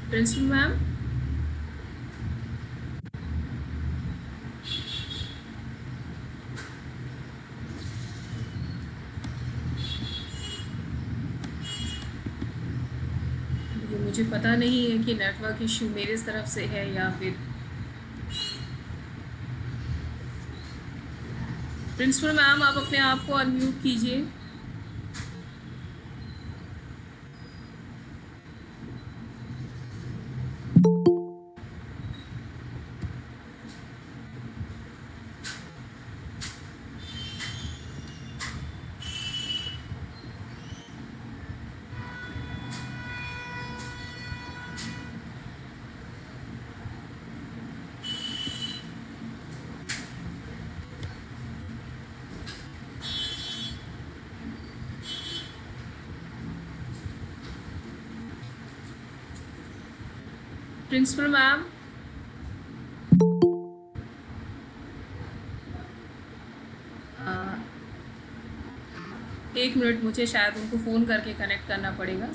Principal ma'am, मुझे पता नहीं है कि नेटवर्क इशू मेरे तरफ से है या फिर प्रिंसिपल मैम आप अपने आप को अनम्यूट कीजिए। प्रिंसिपल मैम, एक मिनट, मुझे शायद उनको फ़ोन करके कनेक्ट करना पड़ेगा।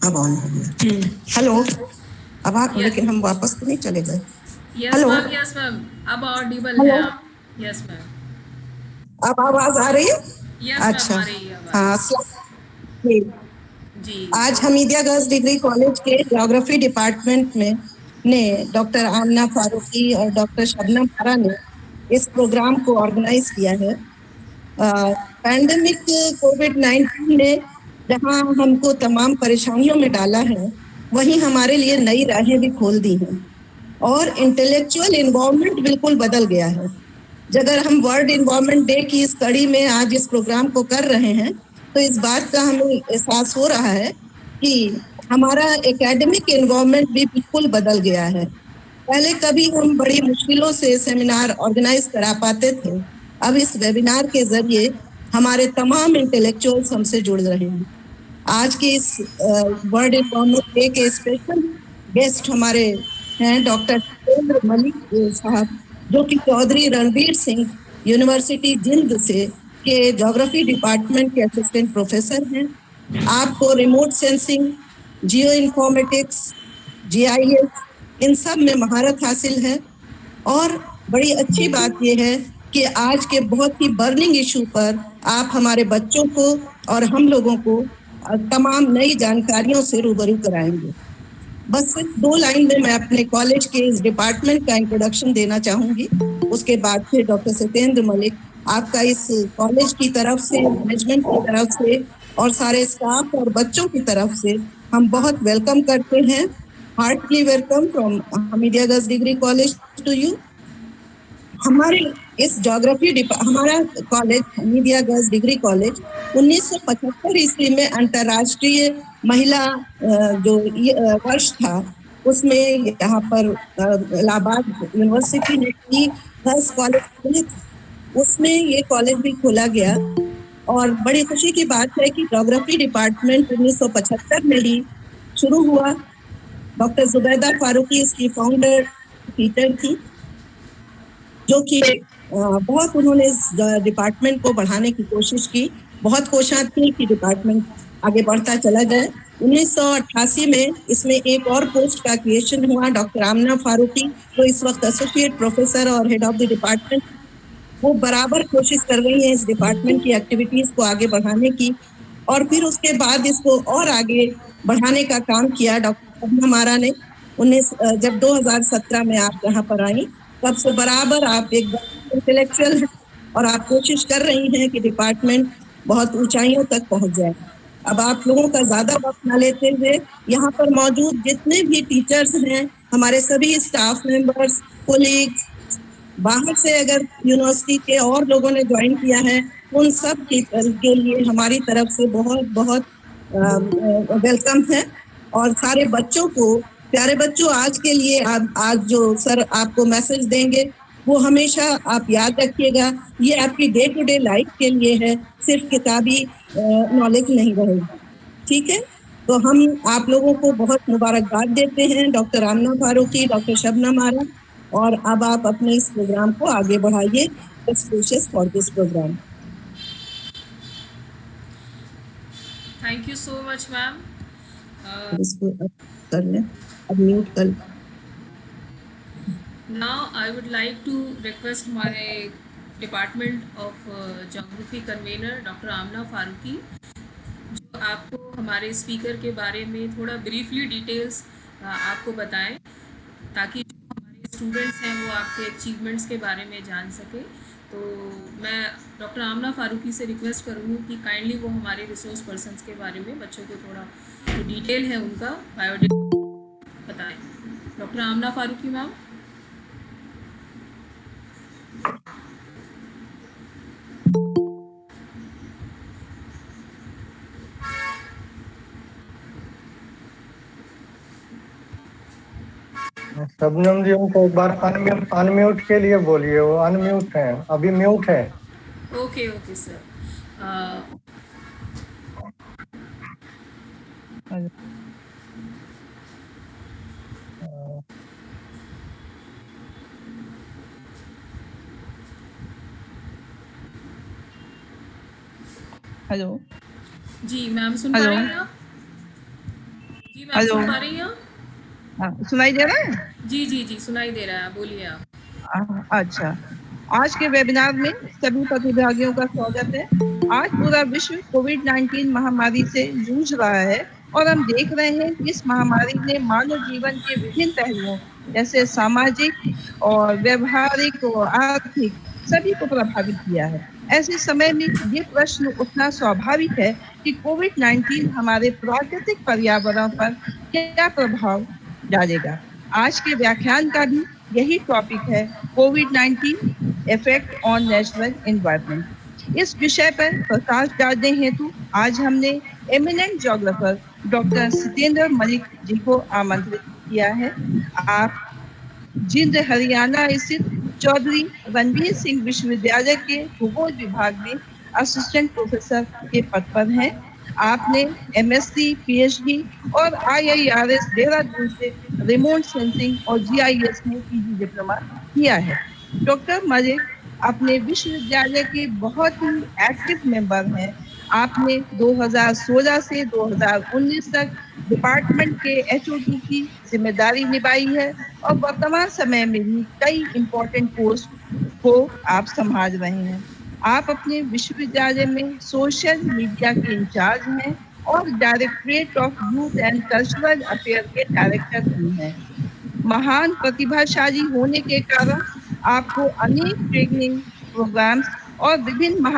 अब ऑन हो गया। हेलो, अब आप लेकिन हम वापस तो नहीं चले गए। यस मैम, अब ऑडिबल है आप। Yes ma'am. अब आवाज आ रही है? यस मैम, अच्छा, आ रही है हाँ। आवाज़। जी। आज हमीदिया गर्ल्स डिग्री कॉलेज के ज्योग्राफी डिपार्टमेंट में ने डॉक्टर आमना फारूकी और डॉक्टर शबनम आरा ने इस प्रोग्राम को ऑर्गेनाइज किया है। पैंडेमिक कोविड-19 ने जहां हमको तमाम परेशानियों में डाला है, वहीं हमारे लिए नई राहें भी खोल दी हैं और इंटेलेक्चुअल इन्वायरमेंट बिल्कुल बदल गया है। अगर हम वर्ल्ड इन्वायरमेंट डे की इस कड़ी में आज इस प्रोग्राम को कर रहे हैं, तो इस बात का हमें एहसास हो रहा है कि हमारा एकेडमिक इन्वायरमेंट भी बिल्कुल बदल गया है। पहले कभी हम बड़ी मुश्किलों से सेमिनार ऑर्गेनाइज करा पाते थे, अब इस वेबिनार के जरिए हमारे तमाम इंटेलेक्चुअल्स हमसे जुड़ रहे हैं। आज के इस वर्ल्ड इन्वायरमेंट डे के स्पेशल गेस्ट हमारे हैं डॉक्टर सतेंद्र मलिक साहब, जो कि चौधरी रणवीर सिंह यूनिवर्सिटी जिंद से के ज्योग्राफी डिपार्टमेंट के असिस्टेंट प्रोफेसर हैं। आपको remote sensing, geo informatics, GIS इन सब में महारत हासिल है। और बड़ी अच्छी बात यह है कि आज के बहुत ही बर्निंग इशू पर आप हमारे बच्चों को और हम लोगों को तमाम नई जानकारियों से रूबरू कराएंगे। बस सिर्फ 2 लाइन में मैं अपने कॉलेज के इस डिपार्टमेंट का इंट्रोडक्शन देना चाहूंगी। उसके बाद फिर डॉक्टर सतेंद्र मलिक आपका इस कॉलेज की तरफ से, मैनेजमेंट की तरफ से और सारे स्टाफ और बच्चों की तरफ से हम बहुत वेलकम करते हैं। Heartly welcome from Hamidia girls degree college to you. हमारे इस हमारा college Hamidia girls degree college 1975 ईस्वी में अंतर्राष्ट्रीय महिला जो वर्ष था, उसमें यहाँ पर इलाहाबाद यूनिवर्सिटी ने की गर्ल्स कॉलेज खुले थे, उसमें ये कॉलेज भी खोला गया। और बड़ी खुशी की बात है कि ज्योग्राफी डिपार्टमेंट 1975 में ही शुरू हुआ। डॉक्टर जुबैदा फारूकी इसकी फाउंडर टीचर थी, जो कि बहुत उन्होंने इस डिपार्टमेंट को बढ़ाने की कोशिश की। बहुत कोशिश थी कि डिपार्टमेंट आगे बढ़ता चला जाए। 1988 में इसमें एक और पोस्ट का क्रिएशन हुआ, डॉक्टर आमना फारूकी, जो इस वक्त एसोसिएट प्रोफेसर और हेड ऑफ द डिपार्टमेंट। वो बराबर कोशिश कर रही हैं इस डिपार्टमेंट की एक्टिविटीज को आगे बढ़ाने की। और फिर उसके बाद इसको और आगे बढ़ाने का काम किया डॉक्टर शबनम आरा ने। जब 2017 में आप यहाँ पर आई, तब से बराबर आप एक इंटेलेक्चुअल हैं और आप कोशिश कर रही हैं कि डिपार्टमेंट बहुत ऊंचाइयों तक पहुंच जाए। अब आप लोगों का ज्यादा वक्त न लेते हुए यहाँ पर मौजूद जितने भी टीचर्स हैं, हमारे सभी स्टाफ मेंबर्स, कोलीग्स, बाहर से अगर यूनिवर्सिटी के और लोगों ने ज्वाइन किया है, उन सब के लिए हमारी तरफ से बहुत बहुत वेलकम है। और सारे बच्चों को, प्यारे बच्चों, आज के लिए आज जो सर आपको मैसेज देंगे वो हमेशा आप याद रखिएगा। ये आपकी डे टू डे लाइफ के लिए है, सिर्फ किताबी नॉलेज नहीं रहेगी। ठीक है? तो हम आप लोगों को बहुत मुबारकबाद देते हैं, डॉक्टर आमना फारूकी, डॉक्टर शबनम आरा, और अब आप अपने इस प्रोग्राम को आगे बढ़ाइए। Best wishes for this program. Thank you so much ma'am. इसको कर लें, अब म्यूट कर। Now I would like to request my Department of Geography convener Dr. Amna Faruqi, जो आपको हमारे स्पीकर के बारे में थोड़ा ब्रीफली डिटेल्स आपको बताएं, ताकि जो हमारे स्टूडेंट्स हैं वो आपके अचीवमेंट्स के बारे में जान सके। तो मैं डॉक्टर आमना फारूकी से रिक्वेस्ट करूँगी कि काइंडली वो हमारे रिसोर्स पर्सन्स के बारे में बच्चों को थोड़ा जो डिटेल है उनका बायोडेटा बताएं। Doctor Amna Farooqui ma'am. शबनम जी उनको एक बार अनम्यूट के लिए बोलिए, वो अनम्यूट है, अभी म्यूट है। Okay okay sir. हेलो जी मैम सुन पा रही हैं आप? जी मैम सुन पा रही हैं आप? हाँ, सुनाई दे रहा है? जी जी जी सुनाई दे रहा है, बोलिए आप। अच्छा, आज के वेबिनार में सभी प्रतिभागियों का स्वागत है। आज पूरा विश्व कोविड-19 महामारी से जूझ रहा है और हम देख रहे हैं कि इस महामारी ने मानव जीवन के विभिन्न पहलुओं जैसे सामाजिक और व्यवहारिक और आर्थिक सभी को प्रभावित किया है। ऐसे समय में ये प्रश्न उठना स्वाभाविक है कि कोविड-19 हमारे प्राकृतिक पर्यावरण पर क्या प्रभाव डालेगा। आज के व्याख्यान का भी यही टॉपिक है, कोविड-19 इफेक्ट ऑन नेचुरल एनवायरनमेंट। इस विषय पर प्रकाश डालने हेतु आज हमने eminent geographer doctor Satyendra Malik ji को आमंत्रित किया है। आप जिंद हरियाणा स्थित चौधरी रणवीर सिंह विश्वविद्यालय के भूगोल विभाग में असिस्टेंट प्रोफेसर के पद पर हैं। आपने एमएससी, पीएचडी और आईआईआरएस देहरादून से रिमोट सेंसिंग और जीआईएस में पीजी डिप्लोमा किया है। डॉक्टर मलिक अपने विश्वविद्यालय के बहुत ही एक्टिव मेंबर हैं। आपने 2016 से 2019 तक डिपार्टमेंट के एचओडी की जिम्मेदारी निभाई है और वर्तमान समय में भी कई इम्पोर्टेंट पोस्ट को आप संभाल रहे हैं। आप अपने विश्वविद्यालय में सोशल मीडिया के इंचार्ज हैं और directorate of youth and cultural affair के डायरेक्टर भी हैं। महान प्रतिभाशाली होने के कारण आपको अनेक ट्रेनिंग प्रोग्राम्स और विभिन्न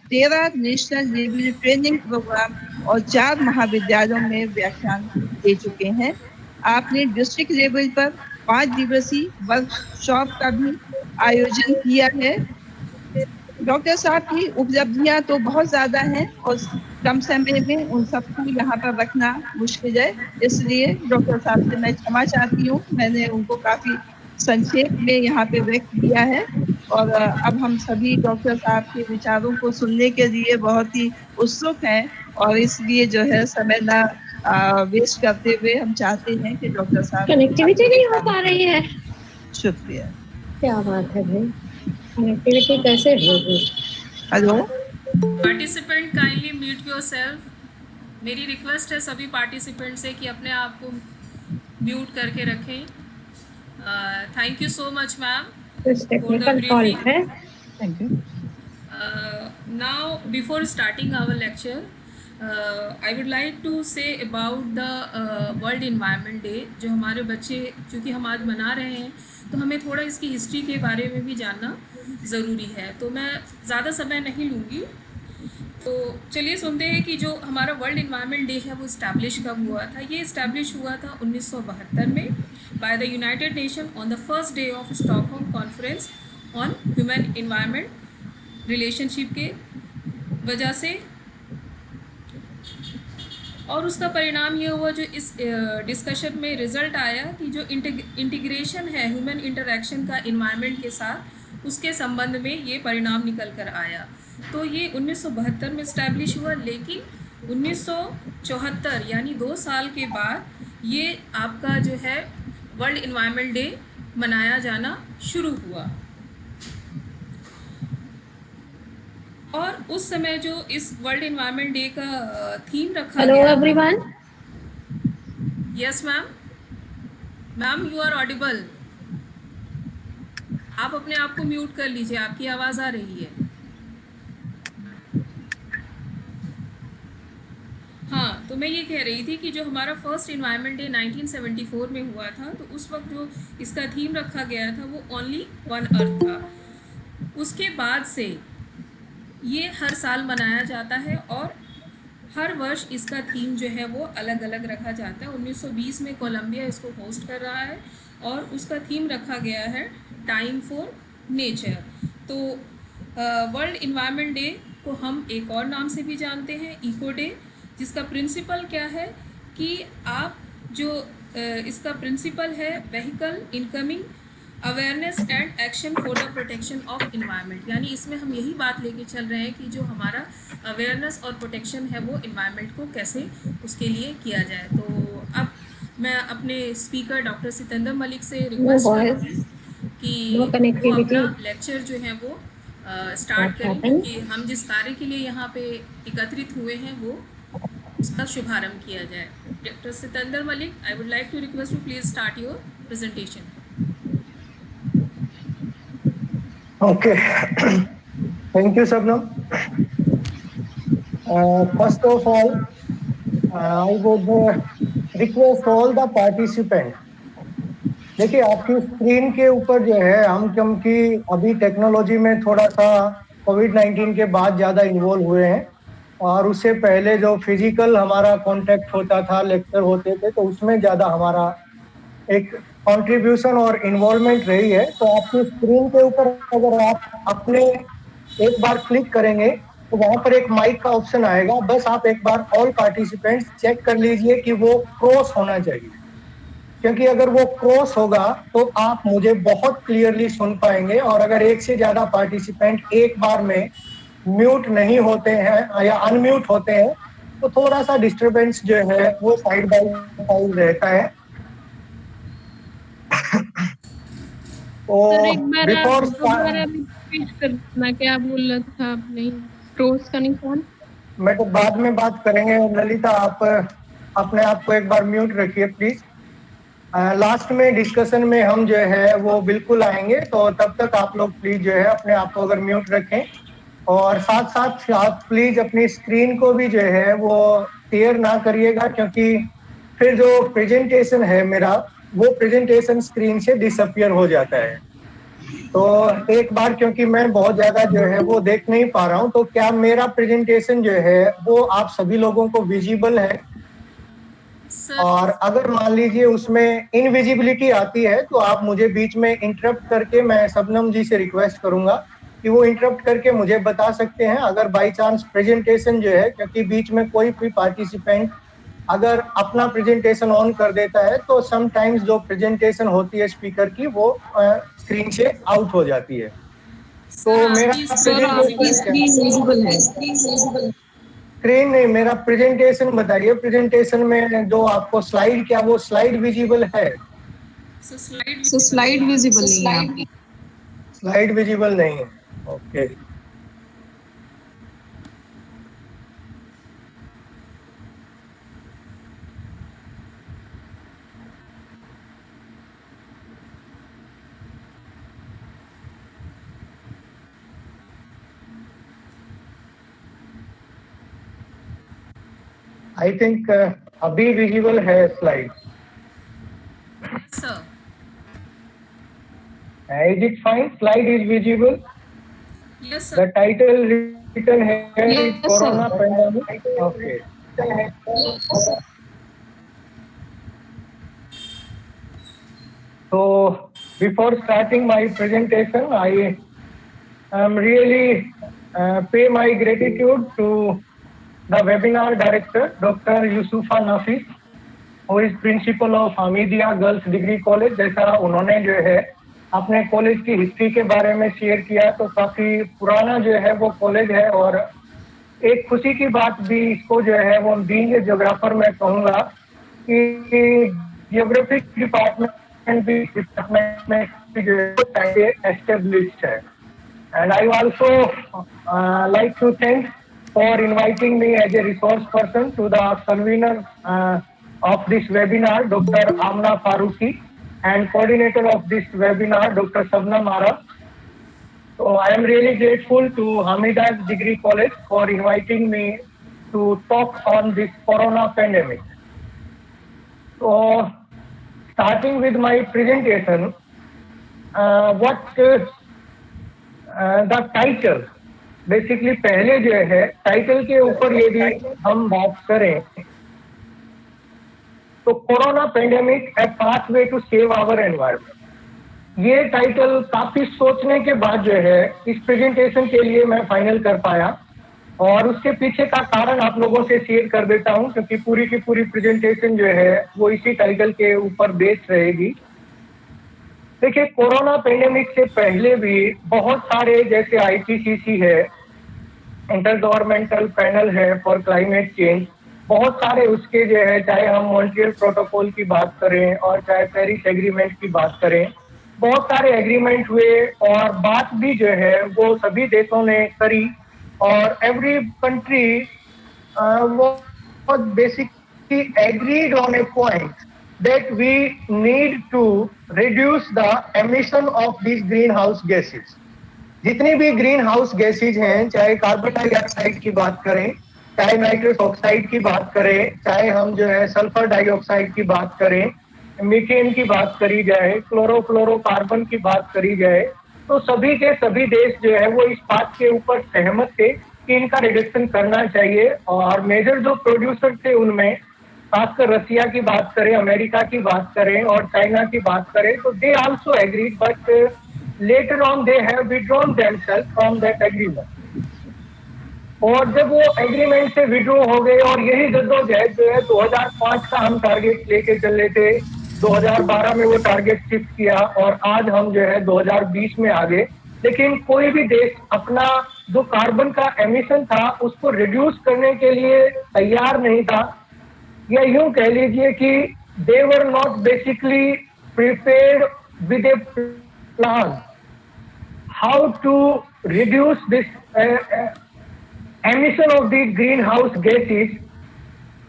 13 नेशनल लेवल ट्रेनिंग प्रोग्राम और 4 महाविद्यालयों में व्याख्यान दे चुके हैं। आपने डिस्ट्रिक्ट लेवल पर 5 दिवसीय वर्कशॉप का भी आयोजन किया है। डॉक्टर साहब की उपलब्धियां तो बहुत ज्यादा हैं और कम समय में उन सबको यहाँ पर रखना मुश्किल है, इसलिए डॉक्टर साहब से मैं क्षमा चाहती हूँ। मैंने उनको काफी संक्षेप में यहाँ पे व्यक्त किया है और अब हम सभी डॉक्टर साहब के विचारों को सुनने के लिए बहुत ही उत्सुक हैं और इसलिए जो है समय ना वेस्ट करते हुए हम चाहते हैं कि डॉक्टर साहब कनेक्टिविटी नहीं हो पा रही है। शुक्रिया। क्या बात है भाई, कनेक्टिविटी कैसे होगी? Hello participant kindly mute yourself. मेरी रिक्वेस्ट है सभी पार्टिसिपेंट से कि अपने आप को म्यूट करके रखें। Thank you so much ma'am कुछ टेक्निकल फॉल्ट है। Thank you. Now before starting our lecture, I would like to say about the World Environment Day, जो हमारे बच्चे क्योंकि हम आज मना रहे हैं तो हमें थोड़ा इसकी हिस्ट्री के बारे में भी जानना ज़रूरी है। तो मैं ज़्यादा समय नहीं लूँगी, तो चलिए सुनते हैं कि जो हमारा वर्ल्ड इन्वायरमेंट डे है वो इस्टेब्लिश कब हुआ था। ये इस्टेब्लिश हुआ था 1972 में by the United nation on the first day of Stockholm conference on human environment relationship के वजह से और उसका परिणाम ये हुआ जो इस डिस्कशन में रिजल्ट आया कि जो इंटीग्रेशन है ह्यूमन इंटरेक्शन का इन्वायरमेंट के साथ, उसके संबंध में ये परिणाम निकल कर आया। तो ये 1972 में इस्टेब्लिश हुआ, लेकिन 1974 यानी 2 साल के बाद ये आपका जो है वर्ल्ड इन्वायरमेंट डे मनाया जाना शुरू हुआ। और उस समय जो इस वर्ल्ड इन्वायरमेंट डे का थीम रखा हेलो गया। Everyone. Yes ma'am, ma'am you are audible. आप अपने आप को म्यूट कर लीजिए, आपकी आवाज़ आ रही है। हाँ, तो मैं ये कह रही थी कि जो हमारा फर्स्ट इन्वायरमेंट डे 1974 में हुआ था, तो उस वक्त जो इसका थीम रखा गया था वो ओनली वन अर्थ था। उसके बाद से ये हर साल मनाया जाता है और हर वर्ष इसका थीम जो है वो अलग अलग रखा जाता है। 1920 में कोलंबिया इसको होस्ट कर रहा है और उसका थीम रखा गया है टाइम फॉर नेचर। तो वर्ल्ड इन्वायरमेंट डे को हम एक और नाम से भी जानते हैं, इको डे, जिसका प्रिंसिपल क्या है कि आप जो इसका प्रिंसिपल है vehicle incoming awareness and action for the protection of environment. यानी इसमें हम यही बात लेके चल रहे हैं कि जो हमारा अवेयरनेस और प्रोटेक्शन है वो इन्वायरमेंट को कैसे उसके लिए किया जाए। तो अब मैं अपने स्पीकर डॉक्टर सितंदर मलिक से रिक्वेस्ट करूँगी कि नो वो कनेक्टिविटी। अपना लेक्चर जो है वो स्टार्ट करें, क्योंकि हम जिस कार्य के लिए यहाँ पे एकत्रित हुए हैं वो उसका शुभारंभ किया जाए। Doctor Sitender Malik, I would like to request you please start your presentation. Okay. Thank you, Sabnam. First of all, I would request all the participants. देखिए आपकी स्क्रीन के ऊपर जो है हम क्योंकि अभी टेक्नोलॉजी में थोड़ा सा कोविड-19 के बाद ज़्यादा इन्वॉल्व हुए हैं और उससे पहले जो फिजिकल हमारा कांटेक्ट होता था, लेक्चर होते थे, तो उसमें ज़्यादा हमारा एक कंट्रीब्यूशन और इन्वॉल्वमेंट रही है। तो आपकी स्क्रीन के ऊपर अगर आप अपने एक बार क्लिक करेंगे तो वहां पर एक माइक का ऑप्शन आएगा। बस आप एक बार ऑल पार्टिसिपेंट्स चेक कर लीजिए कि वो क्रॉस होना चाहिए, क्योंकि अगर वो क्रॉस होगा तो आप मुझे बहुत क्लियरली सुन पाएंगे। और अगर एक से ज्यादा पार्टिसिपेंट एक बार में म्यूट नहीं होते हैं या अनम्यूट होते हैं तो थोड़ा सा डिस्टरबेंस जो है वो साइड बाय साइड रहता है। सर एक बार आप बिफोर दोबारा रिपीट करना, क्या बोला था आपने? क्रॉस का निशान। मैं तो बाद में बात करेंगे। ललिता, आप अपने आप को एक बार म्यूट रखिए प्लीज। लास्ट में डिस्कशन में हम जो है वो बिल्कुल आएंगे, तो तब तक आप लोग प्लीज जो है अपने आप को अगर म्यूट रखें और साथ साथ आप प्लीज अपनी स्क्रीन को भी जो है वो क्लियर ना करिएगा, क्योंकि फिर जो प्रेजेंटेशन है मेरा वो प्रेजेंटेशन स्क्रीन से डिसअपियर हो जाता है। तो एक बार, क्योंकि मैं बहुत ज्यादा जो है वो देख नहीं पा रहा हूँ, तो क्या मेरा प्रेजेंटेशन जो है वो आप सभी लोगों को विजिबल है? और अगर मान लीजिए उसमें इनविजिबिलिटी आती है तो आप मुझे बीच में इंटरप्ट करके, मैं शबनम जी से रिक्वेस्ट करूंगा कि वो इंटरप्ट करके मुझे बता सकते हैं। अगर बाय चांस प्रेजेंटेशन जो है, क्योंकि बीच में कोई भी पार्टिसिपेंट अगर अपना प्रेजेंटेशन ऑन कर देता है तो समटाइम्स जो प्रेजेंटेशन होती है स्पीकर की वो स्क्रीन से आउट हो जाती है। तो मेरा स्क्रीन नहीं, मेरा प्रेजेंटेशन बताइए। प्रेजेंटेशन में जो आपको स्लाइड, क्या वो स्लाइड विजिबल है? स्लाइड विजिबल नहीं है आपकी। स्लाइड विजिबल नहीं है, ओके। आई थिंक अभी विजिबल है slide. Sir, Is it fine? Slide is visible. yes sir. The title written here is Yes, Corona sir. Pandemic. Okay. So before starting my presentation, I am really pay my gratitude to the webinar director, Dr. Yusufa Nafis, who is principal of Hamidia Girls Degree College। जैसा उन्होंने जो है अपने college की history के बारे में share किया, तो काफी पुराना जो है वो कॉलेज है, और एक खुशी की बात भी इसको जो है वो बीइंग ए ज्योग्राफर मैं कहूँगा कि ज्योग्राफी डिपार्टमेंट भी डिपार्टमेंट में जो है एस्टेब्लिश्ड है। And I also like to thank for inviting me as a resource person to the convener of this webinar, Dr. Amna Faruqi, and coordinator of this webinar, Dr. Sabnam Ara. So I am really grateful to Hamida's Degree College for inviting me to talk on this corona pandemic. So starting with my presentation, the title basically पहले जो है title के ऊपर यदि हम बात करें तो corona pandemic a pathway to save our environment, ये टाइटल काफी सोचने के बाद जो है इस प्रेजेंटेशन के लिए मैं फाइनल कर पाया, और उसके पीछे का कारण आप लोगों से शेयर कर देता हूं, क्योंकि पूरी की पूरी प्रेजेंटेशन जो है वो इसी टाइटल के ऊपर बेस्ड रहेगी। देखिए, कोरोना पेंडेमिक से पहले भी बहुत सारे, जैसे आईपीसीसी है, इंटर गवर्नमेंटल पैनल है फॉर क्लाइमेट चेंज, बहुत सारे उसके जो है, चाहे हम मॉन्ट्रियल प्रोटोकॉल की बात करें और चाहे पेरिस एग्रीमेंट की बात करें, बहुत सारे एग्रीमेंट हुए और बात भी जो है वो सभी देशों ने करी, और एवरी कंट्री वो basically agreed on A point that we need to reduce the emission of these greenhouse gases। जितनी भी ग्रीन हाउस गैसेज हैं, चाहे कार्बन डाइऑक्साइड की बात करें, चाहे नाइट्रस ऑक्साइड की बात करें, चाहे हम जो है सल्फर डाइऑक्साइड की बात करें, मीथेन की बात करी जाए, क्लोरोफ्लोरोकार्बन की बात करी जाए, तो सभी के सभी देश जो है वो इस बात के ऊपर सहमत थे कि इनका रिडक्शन करना चाहिए। और मेजर जो प्रोड्यूसर थे उनमें खासकर रसिया की बात करें, अमेरिका की बात करें और चाइना की बात करें, तो they also agreed, but later on they have withdrawn themselves from that agreement. और जब वो एग्रीमेंट से विड्रॉ हो गए, और यही जद्दोजहद जो है 2005 का हम टारगेट लेके चले थे, 2012 में वो टारगेट शिफ्ट किया और आज हम जो है 2020 में आ गए, लेकिन कोई भी देश अपना जो कार्बन का एमिशन था उसको रिड्यूस करने के लिए तैयार नहीं था, या यूं कह लीजिए कि they were not basically prepared with a plan how to reduce this emission of the green house gases.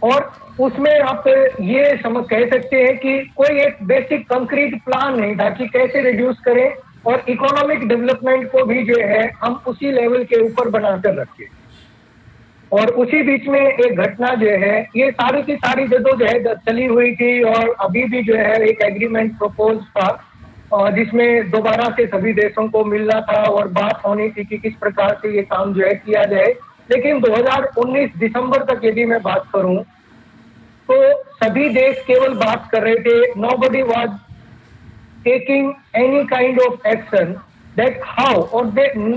और उसमें आप ये कह सकते हैं कि कोई एक बेसिक कंक्रीट प्लान नहीं था कि कैसे रिड्यूस करें, और इकोनॉमिक डेवलपमेंट को भी जो है हम उसी लेवल के ऊपर बनाकर रखें। और उसी बीच में एक घटना जो है, ये सारी की सारी जद्दोजहद चली हुई थी, और अभी भी जो है एक एग्रीमेंट प्रपोज था, और जिसमें दोबारा से सभी देशों को मिलना था और बात होनी थी कि किस प्रकार से ये काम जो है किया जाए। लेकिन 2019 दिसंबर तक यदि मैं बात करूं तो सभी देश केवल बात कर रहे थे, nobody was taking any kind of action that how, और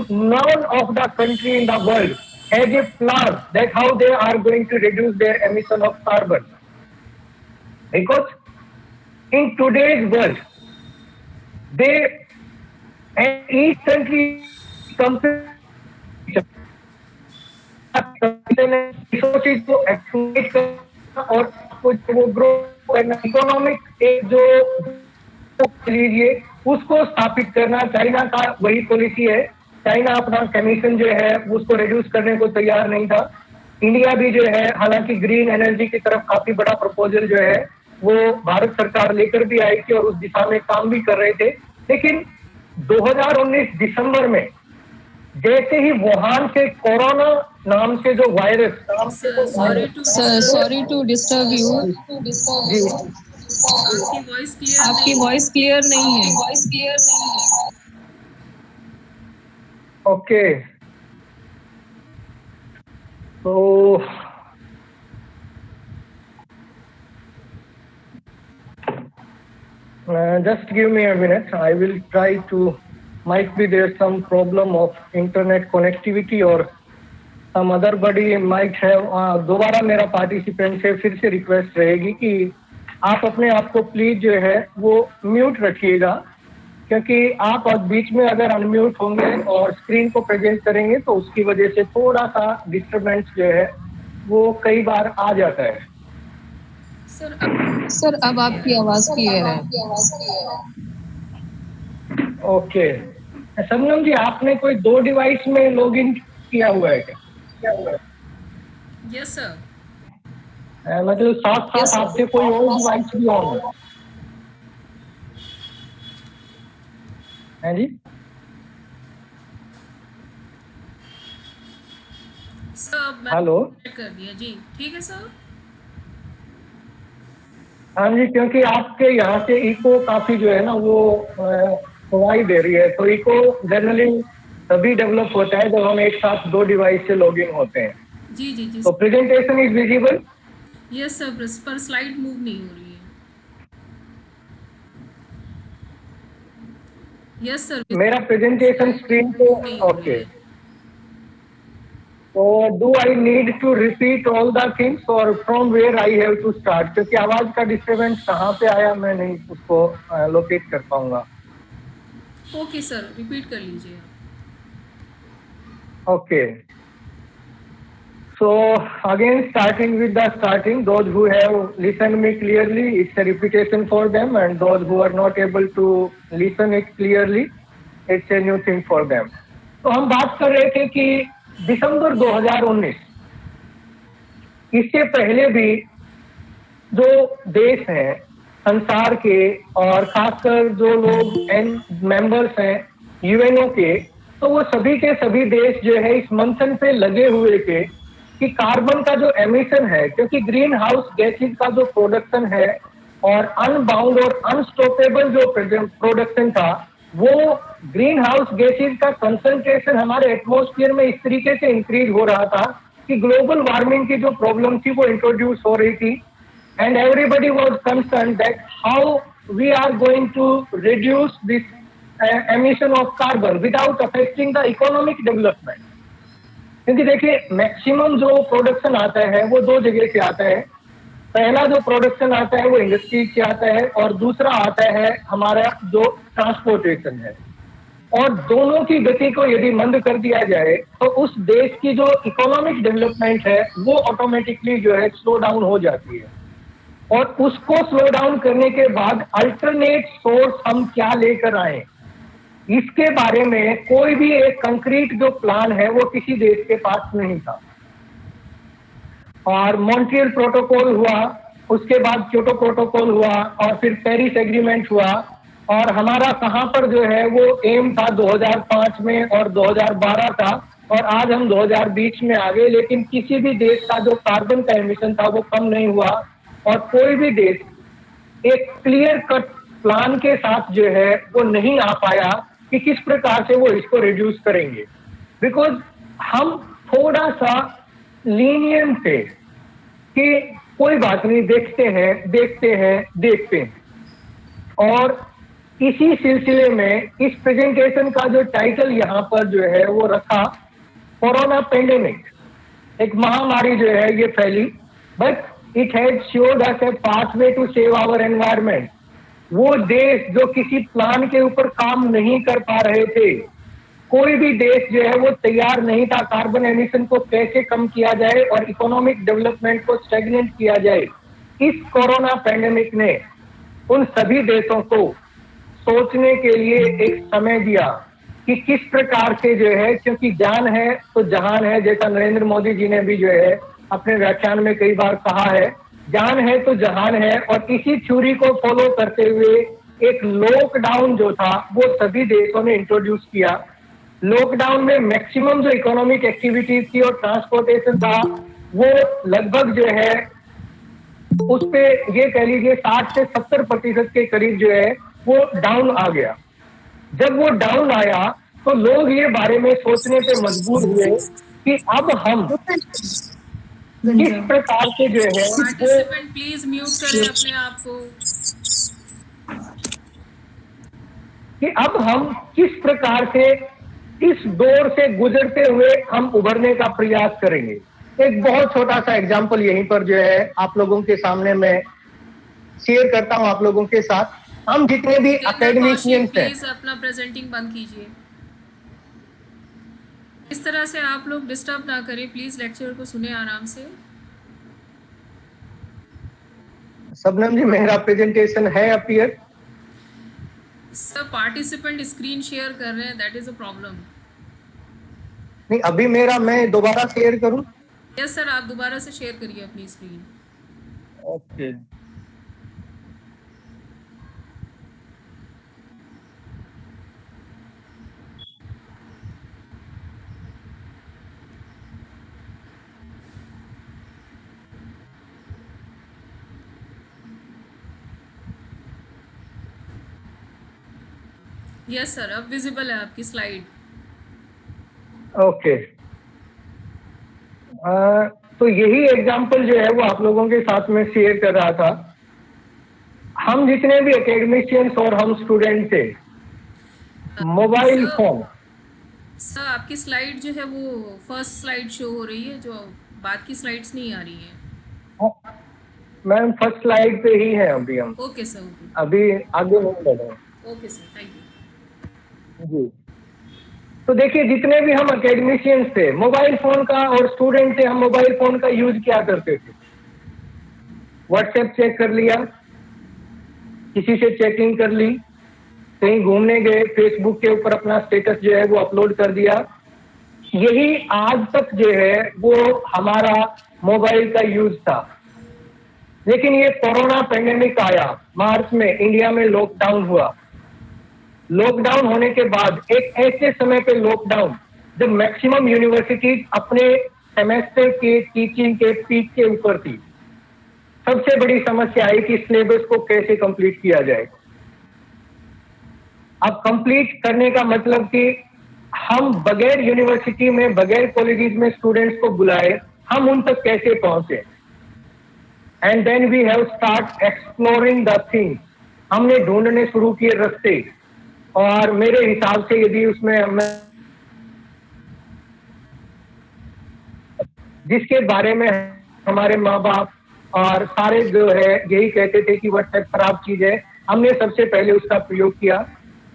none of the country in the world has a plan that how they are going to reduce their emission of carbon, because in today's world they each country resources को exploit करना और वो grow करना, economic एक जो लीजिए उसको स्थापित करना, चाइना का वही पॉलिसी है। चाइना अपना एमिशन जो है उसको रिड्यूस करने को तैयार नहीं था। इंडिया भी जो है हालांकि ग्रीन एनर्जी की तरफ काफी बड़ा प्रपोजल जो है वो भारत सरकार लेकर भी आई थी और उस दिशा में काम भी कर रहे थे, लेकिन 2019 दिसंबर में जैसे ही वुहान से कोरोना नाम से जो virus, sorry to disturb you, आपकी वॉइस क्लियर नहीं है। ओके, तो just give me a minute. I will try to, might be there's some problem of internet connectivity or some other body might है। दोबारा मेरा पार्टिसिपेंट से फिर से रिक्वेस्ट रहेगी कि आप अपने आप को प्लीज जो है वो म्यूट रखिएगा, क्योंकि आप और बीच में अगर अनम्यूट होंगे और स्क्रीन को प्रेजेंट करेंगे तो उसकी वजह से थोड़ा सा डिस्टरबेंस जो है वो कई बार आ जाता है। सर अब आपकी आवाज क्लियर है। ओके शबनम जी, आपने कोई 2 डिवाइस में लॉगिन किया हुआ है क्या? Yes sir. मतलब साथ साथ आपके कोई और डिवाइस भी ऑन है? हैं जी? Sir hello. कर दिया जी, ठीक है सर। हाँ जी, क्योंकि आपके यहाँ से इको काफी जो है ना वो सुनाई दे रही है, तो इको जनरली तभी डेवलप होता है जब हम एक साथ 2 डिवाइस से लॉगिन होते हैं। जी जी जी। तो presentation is visible? Yes sir, पर स्लाइड मूव नहीं हो रही है। Yes sir. मेरा प्रेजेंटेशन स्क्रीन पे ओके। तो do I need to repeat all the things और from where I have to start? क्योंकि आवाज का डिस्टर्बेंस कहाँ पे आया मैं नहीं उसको लोकेट कर पाऊंगा। ओके सर, रिपीट कर लीजिए। Okay, so again starting with the starting, those who have listened me clearly, it's a repetition for them, and those who are not able to listen it clearly, it's a new thing for them. तो हम बात कर रहे थे कि दिसंबर 2019, इससे पहले भी जो देश हैं संसार के और खासकर जो लोग मेंबर्स हैं यूएनओ के, तो वो सभी के सभी देश जो है इस मंथन पे लगे हुए थे कि कार्बन का जो एमिशन है, क्योंकि ग्रीन हाउस गैसेज का जो प्रोडक्शन है और अनबाउंड और अनस्टॉपेबल जो प्रोडक्शन था, वो ग्रीन हाउस गैसेज का कंसंट्रेशन हमारे एटमॉस्फेयर में इस तरीके से इंक्रीज हो रहा था कि ग्लोबल वार्मिंग की जो प्रॉब्लम थी वो इंट्रोड्यूस हो रही थी। And everybody was concerned that how we are going to reduce this emission of carbon without affecting the economic development. क्योंकि देखिए मैक्सिमम जो प्रोडक्शन आता है वो 2 जगह से आता है। पहला जो प्रोडक्शन आता है वो इंडस्ट्री से आता है और दूसरा आता है हमारा जो ट्रांसपोर्टेशन है। और दोनों की गति को यदि मंद कर दिया जाए तो उस देश की जो इकोनॉमिक डेवलपमेंट है वो ऑटोमेटिकली जो है स्लो डाउन हो जाती है। और उसको स्लो डाउन करने के बाद अल्टरनेट सोर्स हम क्या लेकर आए, इसके बारे में कोई भी एक कंक्रीट जो प्लान है वो किसी देश के पास नहीं था। और मॉन्ट्रियल प्रोटोकॉल हुआ, उसके बाद क्योटो प्रोटोकॉल हुआ और फिर पेरिस एग्रीमेंट हुआ, और हमारा कहाँ पर जो है वो एम था 2005 में और 2012 का, और आज हम 2020 में आ गए, लेकिन किसी भी देश का जो कार्बन का एमिशन था वो कम नहीं हुआ। और कोई भी देश एक क्लियर कट प्लान के साथ जो है वो नहीं आ पाया कि किस प्रकार से वो इसको रिड्यूस करेंगे, बिकॉज हम थोड़ा सा लीनियंट थे कि कोई बात नहीं, देखते हैं। और इसी सिलसिले में इस प्रेजेंटेशन का जो टाइटल यहाँ पर जो है वो रखा, कोरोना पेंडेमिक, एक महामारी जो है ये फैली, but it has showed us a pathway to save our environment. वो देश जो किसी प्लान के ऊपर काम नहीं कर पा रहे थे, कोई भी देश जो है वो तैयार नहीं था कार्बन एमिशन को कैसे कम किया जाए और इकोनॉमिक डेवलपमेंट को स्टैग्नेंट किया जाए। इस कोरोना पैंडेमिक ने उन सभी देशों को सोचने के लिए एक समय दिया कि किस प्रकार से जो है, क्योंकि जान है तो जहान है, जैसा नरेंद्र मोदी जी ने भी जो है अपने व्याख्यान में कई बार कहा है, जान है तो जहान है। और इसी थ्योरी को फॉलो करते हुए एक लॉकडाउन जो था वो सभी देशों ने इंट्रोड्यूस किया। लॉकडाउन में मैक्सिमम जो इकोनॉमिक एक्टिविटीज थी और ट्रांसपोर्टेशन था वो लगभग जो है उस पे ये कह लीजिए 60 से 70% के करीब जो है वो डाउन आ गया। जब वो डाउन आया तो लोग ये बारे में सोचने पे मजबूर हुए कि अब हम किस प्रकार से जो है पार्टिसिपेंट प्लीज म्यूट करें अपने आप को, कि अब हम किस प्रकार से इस दौर से गुजरते हुए हम उभरने का प्रयास करेंगे। एक बहुत छोटा सा एग्जाम्पल यहीं पर जो है आप लोगों के सामने मैं शेयर करता हूं आप लोगों के साथ। हम जितने भी जितेंद्र कौशिक अकेडमिशियंस हैं, प्लीज अपना प्रेजेंटिंग बंद कीजिए। इस तरह से आप लोग डिस्टर्ब ना करें प्लीज, लेक्चर को सुने आराम से। शबनम जी मेरा प्रेजेंटेशन है appear? Sir participant screen share कर रहे हैं, दैट इज अ प्रॉब्लम। नहीं, अभी मेरा मैं दोबारा शेयर करूं? यस सर, आप दोबारा से शेयर करिए अपनी स्क्रीन। ओके। यस सर, अब विजिबल है आपकी स्लाइड। ओके। तो यही एग्जाम्पल जो है वो आप लोगों के साथ में शेयर कर रहा था। हम जितने भी एकेडमिशियंस और हम स्टूडेंट थे, मोबाइल फोन। सर आपकी स्लाइड जो है वो फर्स्ट स्लाइड शो हो रही है, जो बाद की स्लाइड्स नहीं आ रही हैं। मैम फर्स्ट स्लाइड पे ही है अभी हम। Okay sir, okay. अभी आगे नहीं बढ़े। Okay sir, thank you. जी। तो देखिए जितने भी हम एकेडमिशियंस थे, मोबाइल फोन का, और स्टूडेंट थे, हम मोबाइल फोन का यूज क्या करते थे? व्हाट्सएप चेक कर लिया, किसी से चेकिंग कर ली, कहीं घूमने गए, फेसबुक के ऊपर अपना स्टेटस जो है वो अपलोड कर दिया। यही आज तक जो है वो हमारा मोबाइल का यूज था। लेकिन ये कोरोना पैंडेमिक आया, मार्च में इंडिया में लॉकडाउन हुआ। लॉकडाउन होने के बाद एक ऐसे समय पे लॉकडाउन जब मैक्सिमम यूनिवर्सिटी अपने सेमेस्टर के टीचिंग के पीक के ऊपर थी, सबसे बड़ी समस्या आई कि सिलेबस को कैसे कंप्लीट किया जाए। अब कंप्लीट करने का मतलब कि हम बगैर यूनिवर्सिटी में, बगैर कॉलेजेस में स्टूडेंट्स को बुलाए, हम उन तक कैसे पहुंचे। And then we have start exploring the things. हमने ढूंढने शुरू किए रास्ते, और मेरे हिसाब से यदि उसमें हमें जिसके बारे में हमारे माँ बाप और सारे जो है यही कहते थे कि व्हाट्सएप खराब चीज है, हमने सबसे पहले उसका प्रयोग किया।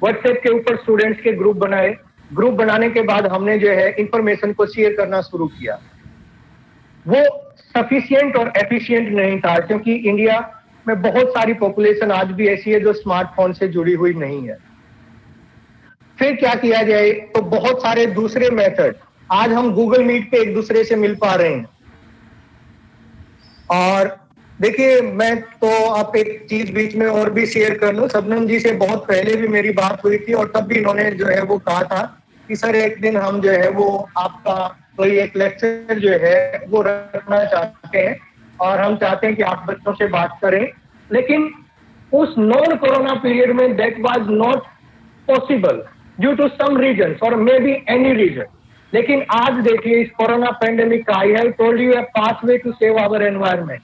व्हाट्सएप के ऊपर स्टूडेंट्स के ग्रुप बनाए। ग्रुप बनाने के बाद हमने जो है इंफॉर्मेशन को शेयर करना शुरू किया। वो सफिशिएंट और एफिशिएंट नहीं था, क्योंकि इंडिया में बहुत सारी पॉपुलेशन आज भी ऐसी है जो स्मार्टफोन से जुड़ी हुई नहीं है। फिर क्या किया जाए, तो बहुत सारे दूसरे मेथड, आज हम गूगल मीट पे एक दूसरे से मिल पा रहे हैं। और देखिए, मैं तो आप एक चीज बीच में और भी शेयर कर लूं, शबनम जी से बहुत पहले भी मेरी बात हुई थी, और तब भी इन्होंने जो है वो कहा था कि सर एक दिन हम जो है वो आपका कोई एक लेक्चर जो है वो रखना चाहते हैं, और हम चाहते हैं कि आप बच्चों से बात करें। लेकिन उस नॉन कोरोना पीरियड में that was not possible due to some reason, और मे बी एनी रीजन। लेकिन आज देखिए, इस कोरोना पैंडेमिक का, I have told you, a pathway to save our environment.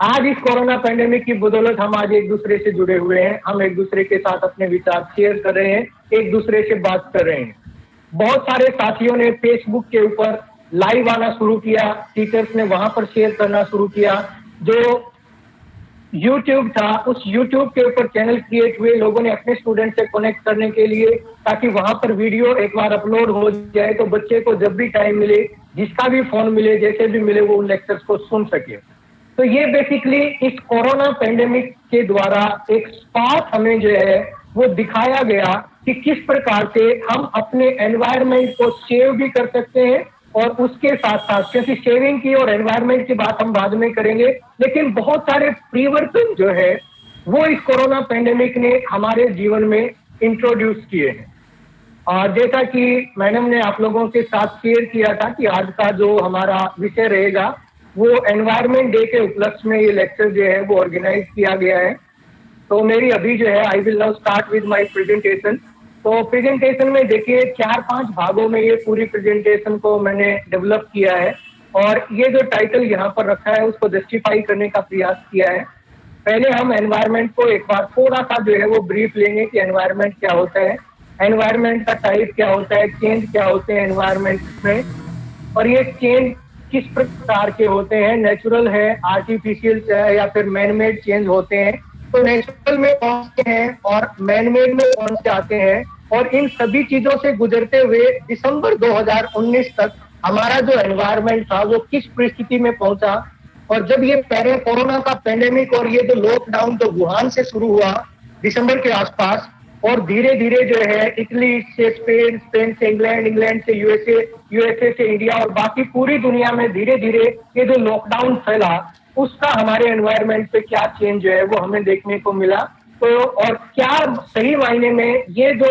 आज इस कोरोना पैंडेमिक की बदौलत हम आज एक दूसरे से जुड़े हुए हैं, हम एक दूसरे के साथ अपने विचार शेयर कर रहे हैं, एक दूसरे से बात कर रहे हैं। बहुत सारे साथियों ने फेसबुक के ऊपर लाइव आना शुरू किया, टीचर्स ने वहां पर शेयर करना शुरू किया। जो यूट्यूब था, उस यूट्यूब के ऊपर चैनल क्रिएट हुए, लोगों ने अपने स्टूडेंट से कनेक्ट करने के लिए, ताकि वहां पर वीडियो एक बार अपलोड हो जाए तो बच्चे को जब भी टाइम मिले, जिसका भी फोन मिले, जैसे भी मिले, वो उन लेक्चर्स को सुन सके। तो ये बेसिकली इस कोरोना पैंडेमिक के द्वारा एक पाथ हमें जो है वो दिखाया गया कि किस प्रकार से हम अपने एनवायरनमेंट को सेव भी कर सकते हैं, और उसके साथ साथ, क्योंकि सेविंग की और एनवायरनमेंट की बात हम बाद में करेंगे, लेकिन बहुत सारे परिवर्तन जो है वो इस कोरोना पैंडेमिक ने हमारे जीवन में इंट्रोड्यूस किए हैं। और जैसा कि मैडम ने आप लोगों के साथ शेयर किया था कि आज का जो हमारा विषय रहेगा वो एनवायरनमेंट डे के उपलक्ष्य में ये लेक्चर जो है वो ऑर्गेनाइज किया गया है। तो मेरी अभी जो है, I will now start with my presentation. तो प्रेजेंटेशन में देखिए 4-5 भागों में ये पूरी प्रेजेंटेशन को मैंने डेवलप किया है, और ये जो टाइटल यहाँ पर रखा है उसको जस्टिफाई करने का प्रयास किया है। पहले हम एनवायरनमेंट को एक बार थोड़ा सा जो है वो ब्रीफ लेंगे कि एनवायरनमेंट क्या होता है। एनवायरनमेंट का टाइप क्या होता है, चेंज क्या होते हैं एनवायरनमेंट में, और ये चेंज किस प्रकार के होते हैं, नेचुरल है, आर्टिफिशियल है, या फिर मैनमेड चेंज होते हैं। तो नेचुरल में कौन से हैं और मैनमेड में कौन से आते हैं, और इन सभी चीजों से गुजरते हुए दिसंबर 2019 तक हमारा जो एनवायरनमेंट था वो किस परिस्थिति में पहुंचा। और जब ये पहले कोरोना का पेंडेमिक और ये जो लॉकडाउन तो वुहान से शुरू हुआ दिसंबर के आसपास, और धीरे धीरे जो है इटली से स्पेन, स्पेन से इंग्लैंड, इंग्लैंड से यूएसए, यूएसए से इंडिया, और बाकी पूरी दुनिया में धीरे धीरे ये जो लॉकडाउन फैला उसका हमारे एनवायरनमेंट पे क्या चेंज जो है वो हमें देखने को मिला। तो और क्या सही मायने में ये जो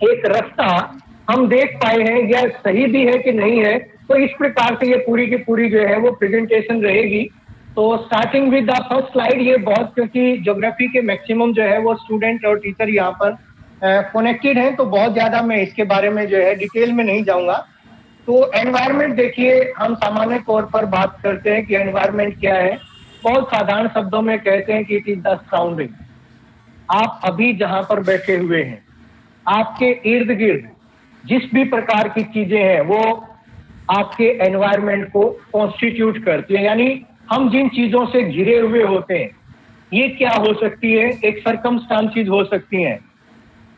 एक रास्ता हम देख पाए हैं यह सही भी है कि नहीं है, तो इस प्रकार से ये पूरी की पूरी जो है वो प्रेजेंटेशन रहेगी। तो starting with the first slide, ये बहुत, क्योंकि ज्योग्राफी के मैक्सिमम जो है वो स्टूडेंट और टीचर यहाँ पर कनेक्टेड हैं, तो बहुत ज्यादा मैं इसके बारे में जो है डिटेल में नहीं जाऊंगा। तो एनवायरनमेंट देखिए, हम सामान्य तौर पर बात करते हैं कि एनवायरनमेंट क्या है। बहुत साधारण शब्दों में कहते हैं कि इट इज द सराउंडिंग। आप अभी जहां पर बैठे हुए हैं, आपके इर्द गिर्द जिस भी प्रकार की चीजें हैं वो आपके एनवायरनमेंट को कॉन्स्टिट्यूट करती है। यानी हम जिन चीजों से घिरे हुए होते हैं, ये क्या हो सकती है, एक सरकमस्टांसेस हो सकती हैं,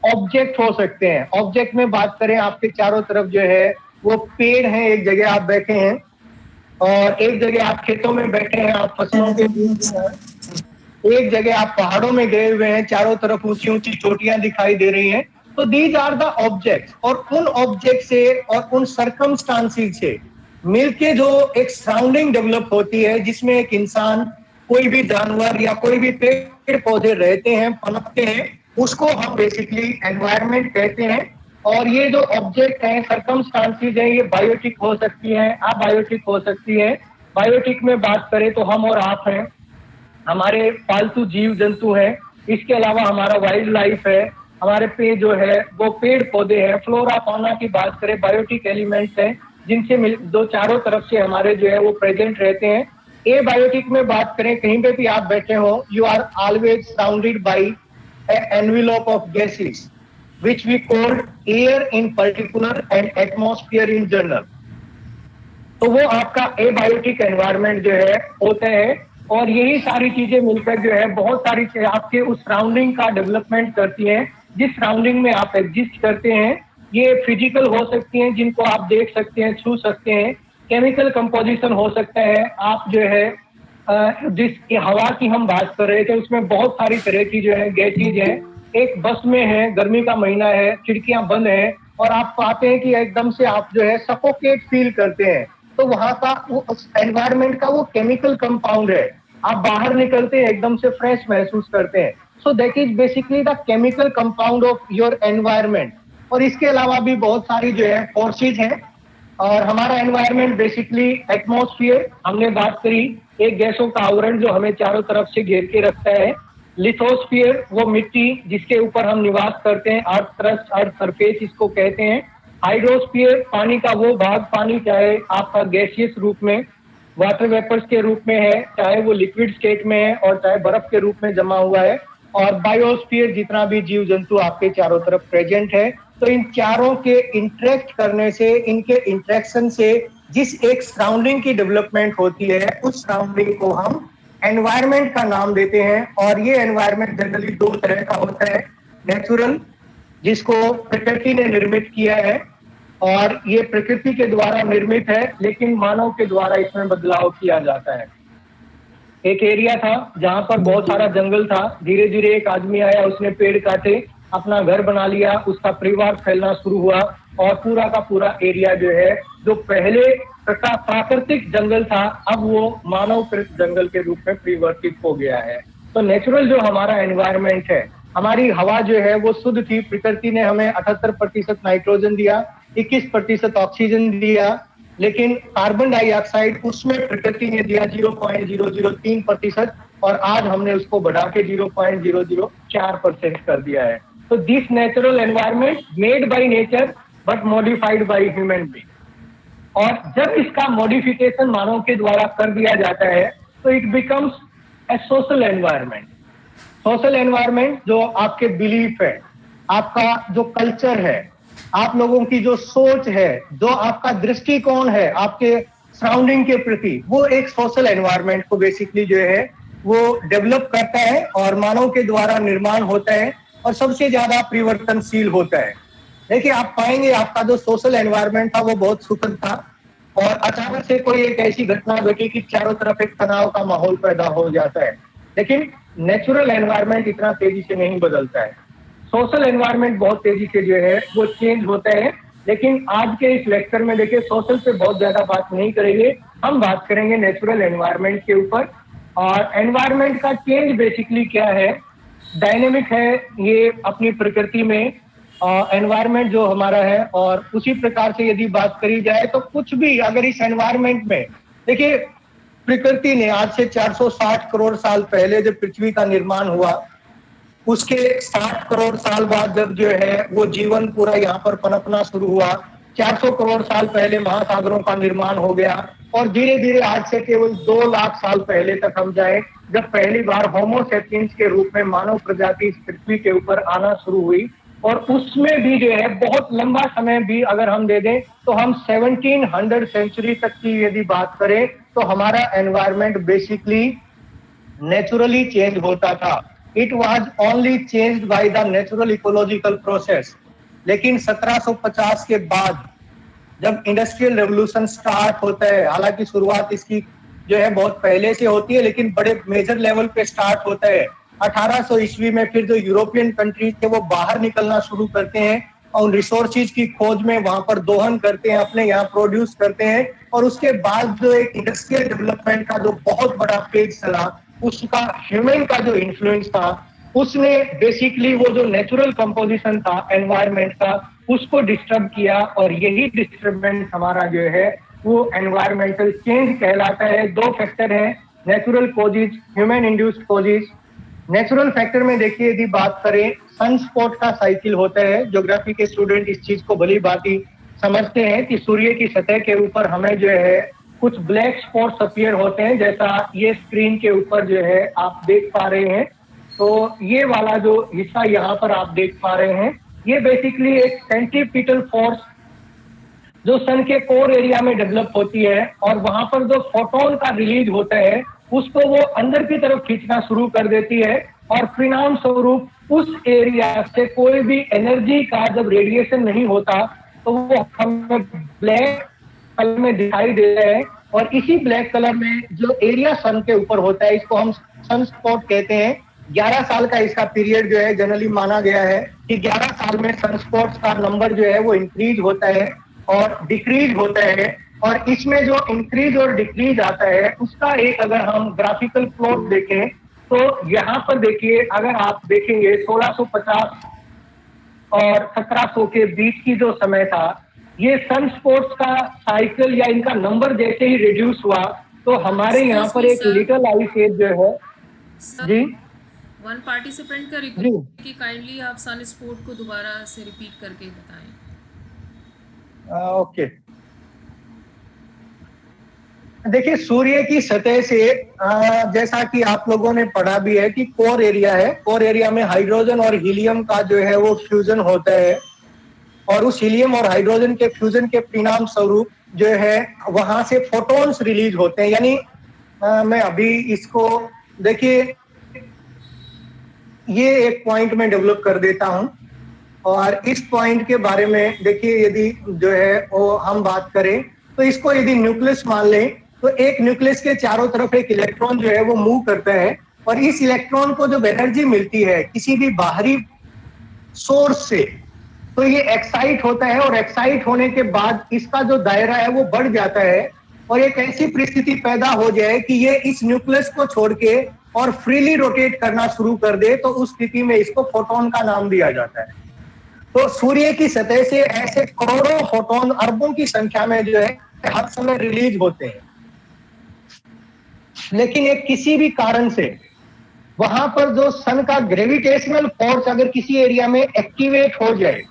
ऑब्जेक्ट हो सकते हैं। ऑब्जेक्ट में बात करें, आपके चारों तरफ जो है वो पेड़ हैं, एक जगह आप बैठे हैं, और एक जगह आप खेतों में बैठे हैं, आप फसलों के बीच में हैं, एक जगह आप पहाड़ों में गए हुए हैं, चारों तरफ ऊंची ऊंची चोटियां दिखाई दे रही हैं। तो दीज आर द ऑब्जेक्ट्स, और उन ऑब्जेक्ट से और उन सरकमस्टांसेस से मिलके जो एक सराउंडिंग डेवलप होती है, जिसमें एक इंसान, कोई भी जानवर या कोई भी पेड़ पौधे रहते हैं, पनपते हैं, उसको हम बेसिकली एनवायरनमेंट कहते हैं। और ये जो ऑब्जेक्ट हैं, सरकमस्टांसेस हैं, ये बायोटिक हो सकती हैं, अबायोटिक हो सकती है। बायोटिक में बात करें तो हम और आप हैं, हमारे पालतू जीव जंतु हैं, इसके अलावा हमारा वाइल्ड लाइफ है, हमारे पे जो है वो पेड़ पौधे हैं। फ्लोरा फौना की बात करें, बायोटिक एलिमेंट्स हैं जिनसे दो चारों तरफ से हमारे जो है वो प्रेजेंट रहते हैं। ए बायोटिक में बात करें, कहीं पे भी आप बैठे हो, you are always surrounded by envelope of gases which we call air in particular and atmosphere in general। तो वो आपका एबायोटिक एनवायरनमेंट जो है होता है, और यही सारी चीजें मिलकर जो है बहुत सारी आपके उस सराउंडिंग का डेवलपमेंट करती हैं। जिस सराउंडिंग में आप एग्जिस्ट करते हैं, ये फिजिकल हो सकती हैं जिनको आप देख सकते हैं, छू सकते हैं, केमिकल कंपोजिशन हो सकता है। आप जो है जिस हवा की हम बात कर रहे थे उसमें बहुत सारी तरह की जो है गैसेज है। एक बस में है, गर्मी का महीना है, खिड़कियां बंद है, और आप पाते हैं कि एकदम से आप जो है सफोकेट फील करते हैं। तो वहां का वो एनवायरनमेंट का वो केमिकल कंपाउंड है, आप बाहर निकलते हैं एकदम से फ्रेश महसूस करते हैं। So that is basically the chemical compound of your environment. और इसके अलावा भी बहुत सारी जो है फोर्सेज हैं। और हमारा एनवायरनमेंट बेसिकली एटमॉस्फेयर हमने बात करी, एक गैसों का आवरण जो हमें चारों तरफ से घेर के रखता है। लिथोस्फीयर वो मिट्टी जिसके ऊपर हम निवास करते हैं, अर्थ क्रस्ट, अर्थ सरफेस इसको कहते हैं। हाइड्रोस्फीयर पानी का वो भाग, पानी चाहे आपका गैसियस रूप में, वाटर वेपर्स के रूप में है, चाहे वो लिक्विड स्टेट में है, और चाहे बर्फ के रूप में जमा हुआ है। और बायोस्फीयर जितना भी जीव जंतु आपके चारों तरफ प्रेजेंट है। तो इन चारों के इंटरेक्ट करने से, इनके इंटरेक्शन से जिस एक सराउंडिंग की डेवलपमेंट होती है, उस सराउंडिंग को हम एनवायरनमेंट का नाम देते हैं। और ये एनवायरनमेंट जनरली दो तरह का होता है, नेचुरल जिसको प्रकृति ने निर्मित किया है, और ये प्रकृति के द्वारा निर्मित है लेकिन मानव के द्वारा इसमें बदलाव किया जाता है। एक एरिया था जहां पर बहुत सारा जंगल था, धीरे धीरे एक आदमी आया, उसने पेड़ काटे, अपना घर बना लिया, उसका परिवार फैलना शुरू हुआ, और पूरा का पूरा एरिया जो है, जो पहले प्राकृतिक जंगल था, अब वो मानवकृत जंगल के रूप में परिवर्तित हो गया है। तो नेचुरल जो हमारा एनवायरनमेंट है, हमारी हवा जो है वो शुद्ध थी। प्रकृति ने हमें 78% नाइट्रोजन दिया, 21% ऑक्सीजन दिया, लेकिन कार्बन डाइऑक्साइड उसमें प्रकृति ने दिया 0.003%, और आज हमने उसको बढ़ा के 0.004% कर दिया है। तो this natural environment made by nature but modified by human being. और जब इसका मॉडिफिकेशन मानव के द्वारा कर दिया जाता है तो it becomes a social environment. Social environment जो आपके बिलीफ है, आपका जो कल्चर है, आप लोगों की जो सोच है, जो आपका दृष्टिकोण है आपके सराउंडिंग के प्रति, वो एक सोशल एनवायरनमेंट को बेसिकली जो है वो डेवलप करता है और मानव के द्वारा निर्माण होता है और सबसे ज्यादा परिवर्तनशील होता है। देखिए, आप पाएंगे आपका जो सोशल एनवायरनमेंट था वो बहुत सुखद था और अचानक से कोई एक ऐसी घटना घटी कि चारों तरफ एक तनाव का माहौल पैदा हो जाता है। लेकिन नेचुरल एनवायरनमेंट इतना तेजी से नहीं बदलता है, सोशल एनवायरनमेंट बहुत तेजी से जो है वो चेंज होता है। लेकिन आज के इस लेक्चर में देखिए सोशल पे बहुत ज्यादा बात नहीं करेंगे, हम बात करेंगे नेचुरल एनवायरनमेंट के ऊपर। और एनवायरनमेंट का चेंज बेसिकली क्या है, डायनेमिक है ये अपनी प्रकृति में एनवायरनमेंट जो हमारा है। और उसी प्रकार से यदि बात करी जाए तो कुछ भी अगर इस एनवायरनमेंट में, देखिए प्रकृति ने आज से 460 करोड़ साल पहले जब पृथ्वी का निर्माण हुआ, उसके 60 करोड़ साल बाद जब जो है वो जीवन पूरा यहाँ पर पनपना शुरू हुआ, 400 करोड़ साल पहले महासागरों का निर्माण हो गया और धीरे धीरे आज से केवल 2 लाख साल पहले तक हम जाए जब पहली बार होमो सेपियंस के रूप में मानव प्रजाति इस पृथ्वी के ऊपर आना शुरू हुई। और उसमें भी जो है बहुत लंबा समय भी अगर हम दे दें तो हम 1700 सेंचुरी तक की यदि बात करें तो हमारा एनवायरनमेंट बेसिकली नेचुरली चेंज होता था। It was only changed by the natural ecological process. लेकिन 1750 के बाद जब इंडस्ट्रियल रेवोल्यूशन स्टार्ट होता है, हालांकि शुरुआत इसकी जो है बहुत पहले से होती है लेकिन बड़े मेजर लेवल पे स्टार्ट होता है 1800 ईस्वी में। फिर जो यूरोपियन कंट्रीज थे वो बाहर निकलना शुरू करते हैं और रिसोर्सेज की खोज में वहां पर दोहन करते हैं, अपने यहाँ प्रोड्यूस करते हैं। और उसके बाद जो एक इंडस्ट्रियल डेवलपमेंट का जो बहुत बड़ा फेज चला, उसका ह्यूमन का जो इन्फ्लुएंस था, उसने बेसिकली वो जो नेचुरल कंपोजिशन था एनवायरनमेंट का उसको डिस्टर्ब किया। और यही डिस्टर्बेंस हमारा जो है वो एनवायरमेंटल चेंज कहलाता है। 2 फैक्टर है, natural causes, human induced causes. Natural factor में देखिए यदि बात करें, सनस्पॉट का साइकिल होता है। ज्योग्राफी के स्टूडेंट इस चीज को भली भांति समझते हैं कि सूर्य की सतह के ऊपर हमें जो है कुछ ब्लैक स्पॉट्स अपीयर होते हैं, जैसा ये स्क्रीन के ऊपर जो है आप देख पा रहे हैं। तो ये वाला जो हिस्सा यहाँ पर आप देख पा रहे हैं, ये बेसिकली एक सेंट्रीपिटल फोर्स जो सन के कोर एरिया में डेवलप होती है और वहां पर जो फोटोन का रिलीज होता है उसको वो अंदर की तरफ खींचना शुरू कर देती है। और परिणाम स्वरूप उस एरिया से कोई भी एनर्जी का जब रेडिएशन नहीं होता तो वो हमें ब्लैक कलर में दिखाई दे रहा है। और इसी ब्लैक कलर में जो एरिया सन के ऊपर होता है इसको हम सनस्पॉट कहते हैं। 11 साल का इसका पीरियड जो है जनरली माना गया है कि 11 साल में सनस्पॉट्स का नंबर जो है वो इंक्रीज होता है और डिक्रीज होता है। और इसमें जो इंक्रीज और डिक्रीज आता है उसका एक अगर हम ग्राफिकल प्लॉट देखें तो यहाँ पर देखिए, अगर आप देखेंगे 1650 और 1700 के बीच की जो समय था, ये सनस्पॉट्स का साइकिल या इनका नंबर जैसे ही रिड्यूस हुआ तो हमारे यहाँ पर एक लिटिल आइस एज जो है जी। वन पार्टिसिपेंट का रिक्वेस्ट कि काइंडली आप सन स्पॉट को दोबारा से रिपीट करके बताएं। ओके, देखिए सूर्य की सतह से जैसा कि आप लोगों ने पढ़ा भी है कि कोर एरिया है, कोर एरिया में हाइड्रोजन और हीलियम का जो है वो फ्यूजन होता है और उस हीलियम और हाइड्रोजन के फ्यूजन के परिणाम स्वरूप जो है वहां से फोटॉन्स रिलीज होते हैं। यानी मैं अभी इसको देखिए ये एक पॉइंट में डेवलप कर देता हूं और इस पॉइंट के बारे में देखिए यदि जो है वो हम बात करें तो इसको यदि न्यूक्लियस मान लें तो एक न्यूक्लियस के चारों तरफ एक इलेक्ट्रॉन जो है वो मूव करता है और इस इलेक्ट्रॉन को जब एनर्जी मिलती है किसी भी बाहरी सोर्स से तो ये एक्साइट होता है और एक्साइट होने के बाद इसका जो दायरा है वो बढ़ जाता है और एक ऐसी परिस्थिति पैदा हो जाए कि ये इस न्यूक्लियस को छोड़ के और फ्रीली रोटेट करना शुरू कर दे तो उस स्थिति में इसको फोटोन का नाम दिया जाता है। तो सूर्य की सतह से ऐसे करोड़ों फोटोन, अरबों की संख्या में जो है हर समय रिलीज होते हैं। लेकिन एक किसी भी कारण से वहां पर जो सन का ग्रेविटेशनल फोर्स अगर किसी एरिया में एक्टिवेट हो जाए,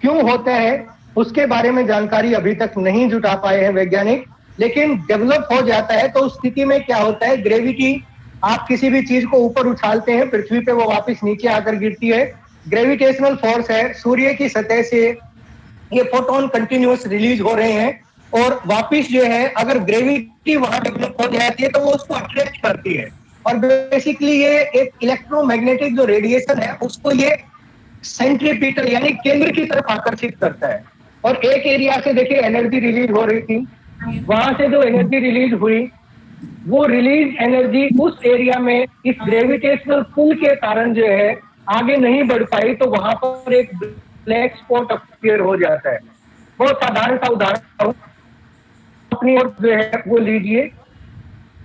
क्यों होता है उसके बारे में जानकारी अभी तक नहीं जुटा पाए हैं वैज्ञानिक, लेकिन डेवलप हो जाता है तो उस स्थिति में क्या होता है, ग्रेविटी, आप किसी भी चीज को ऊपर उछालते हैं पृथ्वी पे वो वापस नीचे आकर गिरती है ग्रेविटेशनल फोर्स है, सूर्य की सतह से ये फोटोन कंटिन्यूअस रिलीज हो रहे हैं और वापिस जो है अगर ग्रेविटी वहां डेवलप हो जाती है तो वो उसको अट्रैक्ट करती है और बेसिकली ये एक इलेक्ट्रोमैग्नेटिक जो रेडिएशन है उसको ये सेंट्रीपिटल यानी केंद्र की तरफ आकर्षित करता है। और एक एरिया से देखिए एनर्जी रिलीज हो रही थी, वहां से जो एनर्जी रिलीज हुई वो रिलीज एनर्जी उस एरिया में इस ग्रेविटेशनल पुल के कारण जो है आगे नहीं बढ़ पाई, तो वहां पर एक ब्लैक स्पॉट अपीयर हो जाता है। बहुत साधारण सा उदाहरण अपनी ओर जो है वो लीजिए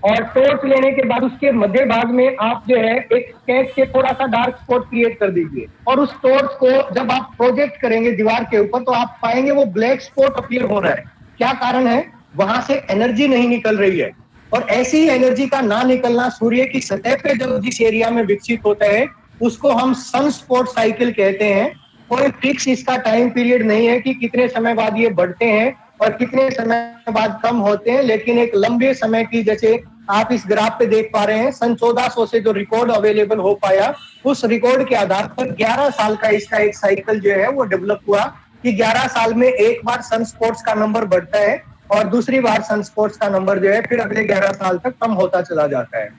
और टॉर्च लेने के बाद उसके मध्य भाग में आप जो है एक स्केच के थोड़ा सा डार्क स्पॉट क्रिएट कर दीजिए और उस टॉर्च को जब आप प्रोजेक्ट करेंगे दीवार के ऊपर तो आप पाएंगे वो ब्लैक स्पॉट अपीयर हो रहा है। क्या कारण है? वहां से एनर्जी नहीं निकल रही है। और ऐसी ही एनर्जी का ना निकलना सूर्य की सतह पे जब जिस एरिया में विकसित होता है उसको हम सन स्पॉट साइकिल कहते हैं। कोई फिक्स इसका टाइम पीरियड नहीं है कि कितने समय बाद ये बढ़ते हैं और कितने समय बाद कम होते हैं, लेकिन एक लंबे समय की, जैसे आप इस ग्राफ पे देख पा रहे हैं, सन 1400 से जो रिकॉर्ड अवेलेबल हो पाया उस रिकॉर्ड के आधार पर 11 साल का इसका एक साइकिल जो है वो डेवलप हुआ कि 11 साल में एक बार सन स्पॉट्स का नंबर बढ़ता है और दूसरी बार सन स्पॉट्स का नंबर जो है फिर अगले 11 साल तक कम होता चला जाता है।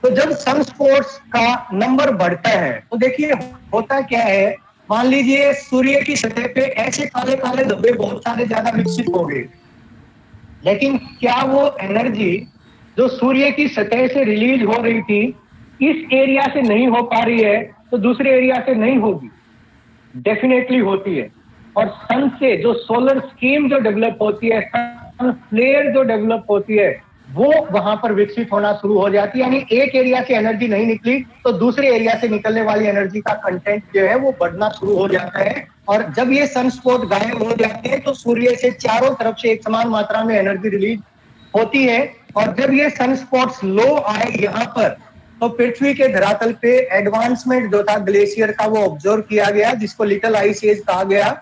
तो जब सन स्पॉट्स का नंबर बढ़ता है तो देखिए होता क्या है, मान लीजिए सूर्य की सतह पे ऐसे काले काले धब्बे बहुत सारे ज्यादा विकसित हो गए, लेकिन क्या वो एनर्जी जो सूर्य की सतह से रिलीज हो रही थी इस एरिया से नहीं हो पा रही है तो दूसरे एरिया से नहीं होगी? डेफिनेटली होती है। और सन से जो सोलर स्कीम जो डेवलप होती है, सन फ्लेयर जो डेवलप होती है, वो वहां पर विकसित होना शुरू हो जाती है। यानी एक एरिया से एनर्जी नहीं निकली तो दूसरे एरिया से निकलने वाली एनर्जी का कंटेंट जो है वो बढ़ना शुरू हो जाता है। और जब ये सन स्पॉट गायब हो जाते हैं तो सूर्य से चारों तरफ से एक समान मात्रा में एनर्जी रिलीज होती है। और जब ये सन स्पॉट्स लो आए यहाँ पर तो पृथ्वी के धरातल पे एडवांसमेंट जो था ग्लेशियर का वो ऑब्जर्व किया गया, जिसको लिटिल आइस एज कहा गया।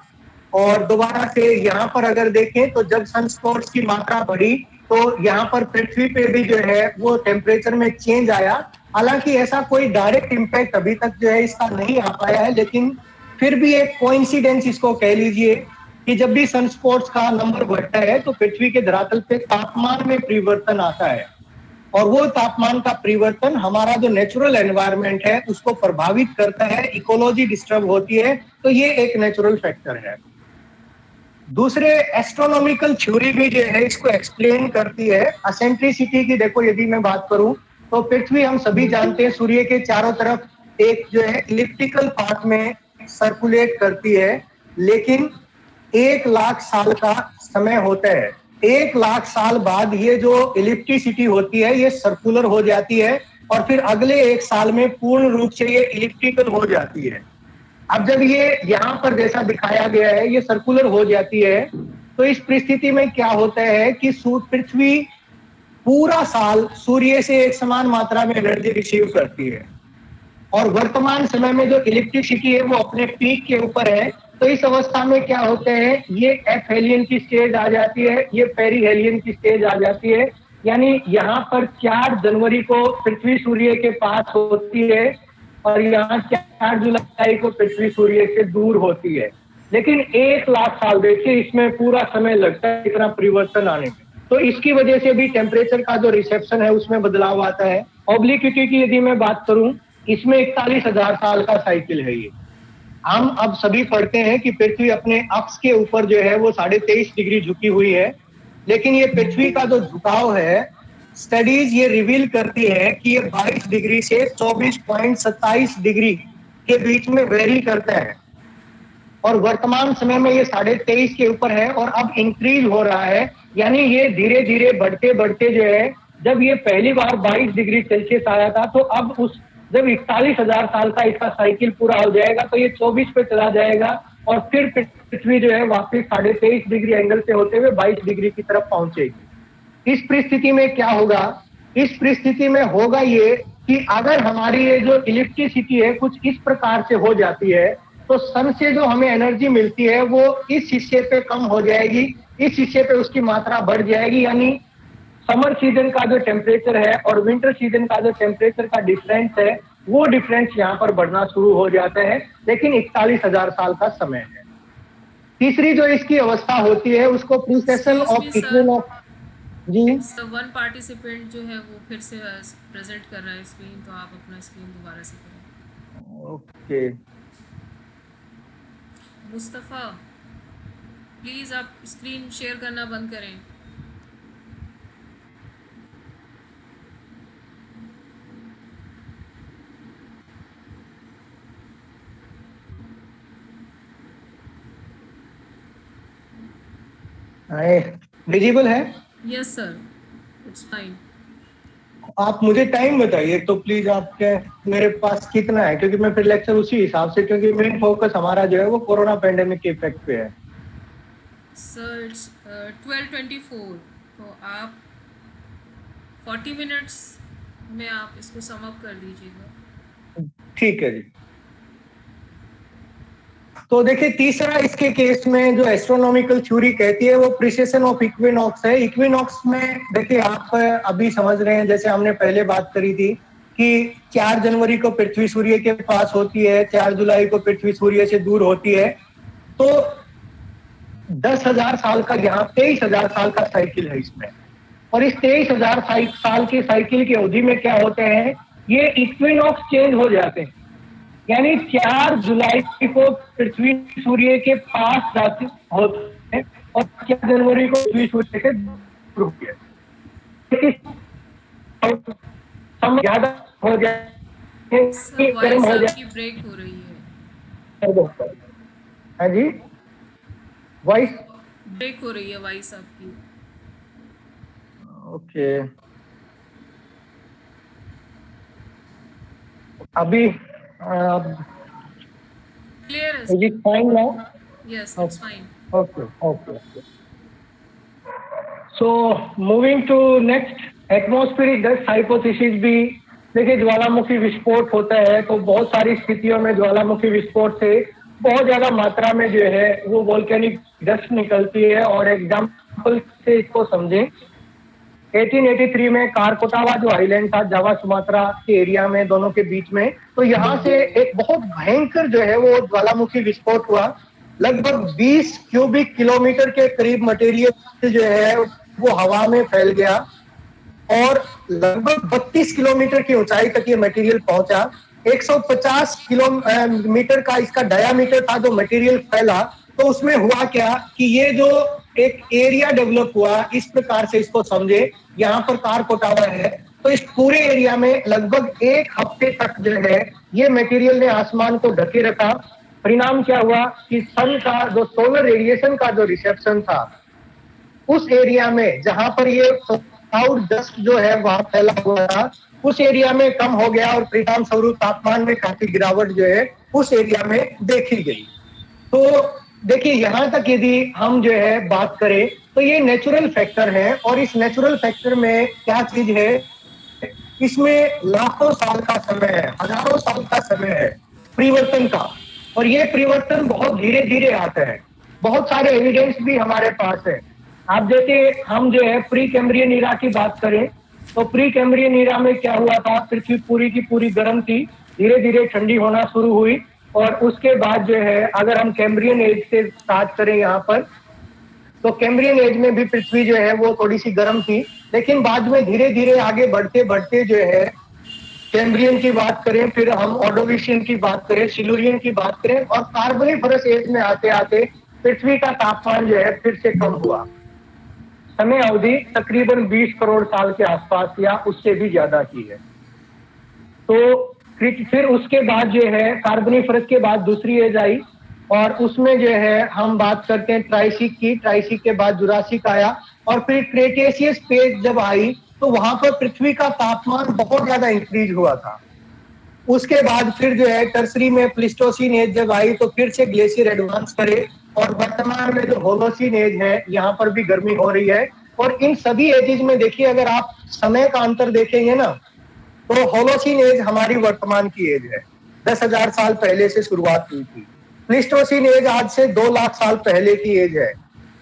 और दोबारा से यहाँ पर अगर देखें तो जब सन स्पॉट्स की मात्रा बढ़ी तो यहाँ पर पृथ्वी पे भी जो है वो टेम्परेचर में चेंज आया। हालांकि ऐसा कोई डायरेक्ट इम्पैक्ट अभी तक जो है इसका नहीं आ पाया है, लेकिन फिर भी एक कोइंसिडेंस इसको कह लीजिए कि जब भी सन स्पॉट्स का नंबर बढ़ता है तो पृथ्वी के धरातल पे तापमान में परिवर्तन आता है और वो तापमान का परिवर्तन हमारा जो नेचुरल एनवायरनमेंट है उसको प्रभावित करता है, इकोलॉजी डिस्टर्ब होती है। तो ये एक नेचुरल फैक्टर है। दूसरे एस्ट्रोनॉमिकल थ्योरी भी जो है इसको एक्सप्लेन करती है। एसेंट्रिसिटी की देखो यदि मैं बात करूं तो पृथ्वी हम सभी जानते हैं सूर्य के चारों तरफ एक जो है इलिप्टिकल पाथ में सर्कुलेट करती है, लेकिन 1 लाख साल का समय होता है। 1 लाख साल बाद ये जो इलिप्टिसिटी होती है ये सर्कुलर हो जाती है और फिर अगले 1 साल में पूर्ण रूप से ये इलिप्टिकल हो जाती है। अब जब ये यहाँ पर जैसा दिखाया गया है ये सर्कुलर हो जाती है तो इस परिस्थिति में क्या होता है कि पृथ्वी पूरा साल सूर्य से एक समान मात्रा में एनर्जी रिसीव करती है और वर्तमान समय में जो इलेक्ट्रिसिटी है वो अपने पीक के ऊपर है। तो इस अवस्था में क्या होता है, ये एफ हेलियन की स्टेज आ जाती है, ये पेरी हेलियन की स्टेज आ जाती है। यानी यहाँ पर 4 जनवरी को पृथ्वी सूर्य के पास होती है और यहाँ 4 जुलाई को पृथ्वी सूर्य से दूर होती है। लेकिन 1 लाख साल देखिए इसमें पूरा समय लगता है इतना परिवर्तन आने में। तो इसकी वजह से भी टेम्परेचर का जो रिसेप्शन है उसमें बदलाव आता है। ऑब्लिक्विटी की यदि मैं बात करूं इसमें 41,000 साल का साइकिल है ये। हम अब सभी पढ़ते हैं कि पृथ्वी अपने अक्ष के ऊपर जो है वो 23.5 डिग्री झुकी हुई है, लेकिन ये पृथ्वी का जो झुकाव है स्टडीज ये रिवील करती है कि ये 22 डिग्री से 24.27 डिग्री के बीच में वेरी करता है और वर्तमान समय में ये 23.5 के ऊपर है और अब इंक्रीज हो रहा है। यानी ये धीरे धीरे बढ़ते बढ़ते जो है, जब ये पहली बार 22 डिग्री सेल्सियस आया था तो अब जब 41,000 साल का इसका साइकिल पूरा हो जाएगा तो ये 24 पे चला जाएगा और फिर पृथ्वी जो है वापस 23.5 डिग्री एंगल से होते हुए 22 डिग्री की तरफ पहुंचेगी। इस परिस्थिति में क्या होगा, इस परिस्थिति में होगा ये कि अगर हमारी ये जो इलेक्ट्रिसिटी है कुछ इस प्रकार से हो जाती है तो सन से जो हमें एनर्जी मिलती है वो इस हिस्से पे कम हो जाएगी, इस हिस्से पे उसकी मात्रा बढ़ जाएगी। यानी समर सीजन का जो टेम्परेचर है और विंटर सीजन का जो टेम्परेचर का डिफरेंस है वो डिफरेंस यहाँ पर बढ़ना शुरू हो जाते हैं, लेकिन 41,000 साल का समय है। तीसरी जो इसकी अवस्था होती है उसको precession Excuse of me, sir. Equinox. जी सर, वन पार्टिसिपेंट जो है वो फिर से प्रेजेंट कर रहा है स्क्रीन, तो आप अपना स्क्रीन दोबारा से करें। ओके, मुस्तफ़ा, प्लीज़ आप स्क्रीन शेयर करना बंद करें। विजिबल है? Yes sir, it's fine. आप मुझे टाइम बताइए तो प्लीज, आपके मेरे पास कितना है, क्योंकि मैं फिर लेक्चर उसी हिसाब से, क्योंकि मेन फोकस हमारा जो है वो कोरोना पेंडेमिक के इफेक्ट पे है। सर इट्स 12:24, तो आप 40 मिनट्स में आप इसको सम अप कर दीजिएगा। ठीक है जी। तो देखिए, तीसरा इसके केस में जो एस्ट्रोनॉमिकल थ्योरी कहती है वो प्रिसेशन ऑफ इक्विनॉक्स है। इक्विनॉक्स में देखिए, आप अभी समझ रहे हैं, जैसे हमने पहले बात करी थी कि 4 जनवरी को पृथ्वी सूर्य के पास होती है, 4 जुलाई को पृथ्वी सूर्य से दूर होती है, तो 10,000 साल का, यहाँ 23,000 साल का साइकिल है इसमें। और इस 23,000 साल की साइकिल की अवधि में क्या होते हैं, ये इक्विनॉक्स चेंज हो जाते हैं। यानी 4 जुलाई को पृथ्वी सूर्य के पास जाते होते हैं और 4 जनवरी को पृथ्वी सूर्य से दूर होती है। समय ज्यादा हो जाए, सर गर्म वॉइस हो आपकी ब्रेक हो रही है। जाए। हाँ जी, वॉइस ब्रेक हो रही है वॉइस आपकी। ओके, अभी क्लियर है is it fine now? Yes, it's fine. Okay, okay, okay. So moving to next, atmospheric dust hypothesis भी देखिए, ज्वालामुखी विस्फोट होता है तो बहुत सारी स्थितियों में ज्वालामुखी विस्फोट से बहुत ज्यादा मात्रा में जो है वो वोल्केनिक डस्ट निकलती है। और एग्जाम्पल से इसको समझें, 1883 में कारकोटावा जो आइलैंड था जावा सुमात्रा के एरिया में, दोनों के बीच में, तो यहाँ से एक बहुत भयंकर जो है वो ज्वालामुखी विस्फोट हुआ। लगभग 20 क्यूबिक किलोमीटर के करीब मटेरियल जो है वो हवा में फैल गया और लगभग 32 किलोमीटर की ऊंचाई तक ये मटेरियल पहुंचा। 150 किलोमीटर का इसका डायामीटर था जो मटेरियल फैला। तो उसमें हुआ क्या कि ये जो एक एरिया डेवलप हुआ, इस प्रकार से इसको समझे, यहाँ पर कारकोटावा है, तो इस पूरे एरिया में लगभग 1 हफ्ते तक जो है ये मटेरियल ने आसमान को ढके रखा। परिणाम क्या हुआ कि सन का जो सोलर रेडिएशन का जो रिसेप्शन था उस एरिया में, जहां पर ये क्लाउड डस्ट जो है वहां फैला हुआ था, उस एरिया में कम हो गया और परिणाम स्वरूप तापमान में काफी गिरावट जो है उस एरिया में देखी गई। तो देखिए, यहाँ तक यदि हम जो है बात करें तो ये नेचुरल फैक्टर है। और इस नेचुरल फैक्टर में क्या चीज है, इसमें लाखों साल का समय है, हजारों साल का समय है परिवर्तन का। और ये परिवर्तन बहुत धीरे धीरे आता है। बहुत सारे एविडेंस भी हमारे पास है। आप देखिए, हम जो है प्री कैम्ब्रियन ईरा की बात करें तो प्री कैम्ब्रियन ईरा में क्या हुआ था, पृथ्वी पूरी की पूरी गर्म थी, धीरे धीरे ठंडी होना शुरू हुई। और उसके बाद जो है, अगर हम कैम्ब्रियन एज से स्टार्ट करें यहाँ पर, तो कैम्ब्रियन एज में भी पृथ्वी जो है वो थोड़ी सी गर्म थी, लेकिन बाद में धीरे धीरे आगे बढ़ते बढ़ते जो है, कैम्ब्रियन की बात करें, फिर हम ऑर्डोविशियन की बात करें, सिल्यूरियन की बात करें, और कार्बोनिफरस एज में आते आते पृथ्वी का तापमान जो है फिर से कम हुआ। समय अवधि तकरीबन 20 करोड़ साल के आसपास या उससे भी ज्यादा की है। तो फिर उसके बाद जो है, कार्बोनिफरस के बाद दूसरी एज आई और उसमें जो है हम बात करते हैं ट्राइसिक की। ट्राइसिक के बाद जुरासिक आया और फिर क्रेटेशियस फेज जब आई तो वहां पर पृथ्वी का तापमान बहुत ज्यादा इंक्रीज हुआ था। उसके बाद फिर जो है टर्सरी में प्लिस्टोसिन एज जब आई तो फिर से ग्लेशियर एडवांस करे और वर्तमान में जो होलोसिन एज है यहाँ पर भी गर्मी हो रही है। और इन सभी एजेज में देखिए, अगर आप समय का अंतर देखेंगे ना, तो होलोसिन एज हमारी वर्तमान की एज है, 10,000 साल पहले से शुरुआत हुई थी। प्लिस्टोसिन एज आज से 2 लाख साल पहले की एज है।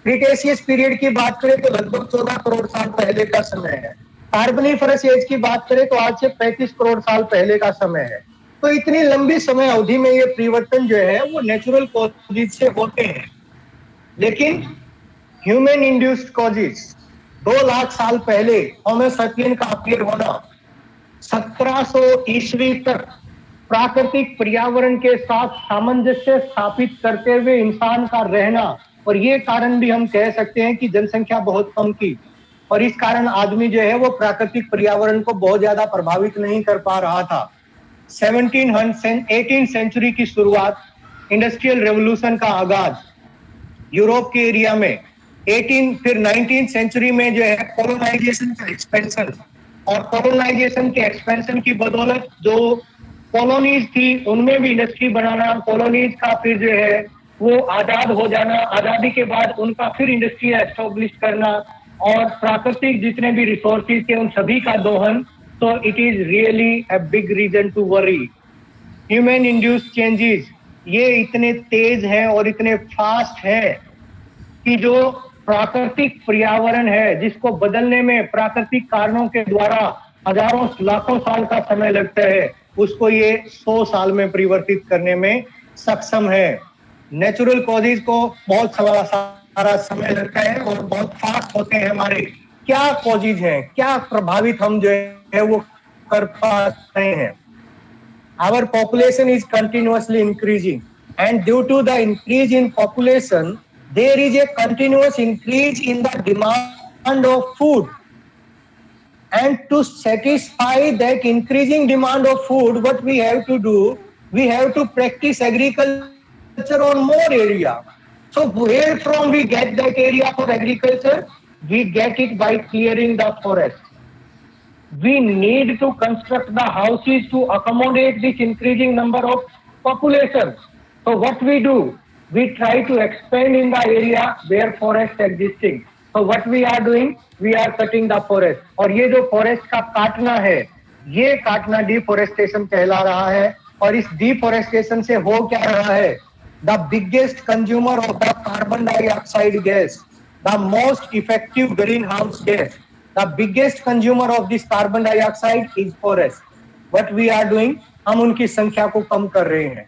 क्रिटेशियस पीरियड की बात करें तो लगभग 14 करोड़ साल पहले का समय है। कार्बोनिफरस एज की बात करें तो आज से 35 करोड़ साल पहले का समय है। तो इतनी लंबी समय अवधि में ये परिवर्तन जो है वो नेचुरल कॉजेज से होते हैं, लेकिन ह्यूमन इंड्यूस्ड कॉजेज 2 लाख साल पहले होमो सैपियन का अपीयर होना, 1700 ईस्वी तक प्राकृतिक पर्यावरण के साथ सामंजस्य स्थापित करते हुए इंसान का रहना, और ये कारण भी हम कह सकते हैं कि जनसंख्या बहुत कम की, और इस कारण आदमी जो है वो प्राकृतिक पर्यावरण को बहुत ज्यादा प्रभावित नहीं कर पा रहा था। 18th सेंचुरी की शुरुआत, इंडस्ट्रियल रेवोल्यूशन का आगाज यूरोप के एरिया में, फिर 19th सेंचुरी में जो है कॉलोनाइजेशन का एक्सपेंशन, और कॉलोनाइजेशन के एक्सपेंशन की बदौलत जो कॉलोनीज थी उनमें भी इंडस्ट्री बनाना, कॉलोनीज का फिर जो है वो आजाद हो जाना, आजादी के बाद उनका फिर इंडस्ट्री एस्टेब्लिश करना, और प्राकृतिक जितने भी रिसोर्सेज थे उन सभी का दोहन। तो it is really a big reason to worry. Human induced changes ये इतने तेज हैं और इतने फास्ट हैं कि जो प्राकृतिक पर्यावरण है जिसको बदलने में प्राकृतिक कारणों के द्वारा हजारों लाखों साल का समय लगता है, उसको ये 100 साल में परिवर्तित करने में सक्षम है। नेचुरल कॉजेज को बहुत सारा समय लगता है और बहुत फास्ट होते हैं हमारे। क्या कॉजेज हैं, क्या प्रभावित हम जो है वो कर पा रहे हैं? Our population is continuously increasing, and due to the increase in population, there is a continuous increase in the demand of food. And to satisfy that increasing demand of food, what we have to do, we have to practice agriculture on more area. So where from we get that area for agriculture? We get it by clearing the forest. We need to construct the houses to accommodate this increasing number of population. So what we do, we try to expand in the area where forest existing. So what we are doing, we are cutting the forest. और ये जो forest का काटना है, ये काटना deforestation कहला रहा है। और इस deforestation से हो क्या रहा है? The biggest consumer of the carbon dioxide gas, the most effective greenhouse gas, the biggest consumer of this carbon dioxide is forest. What we are doing, हम उनकी संख्या को कम कर रहे हैं,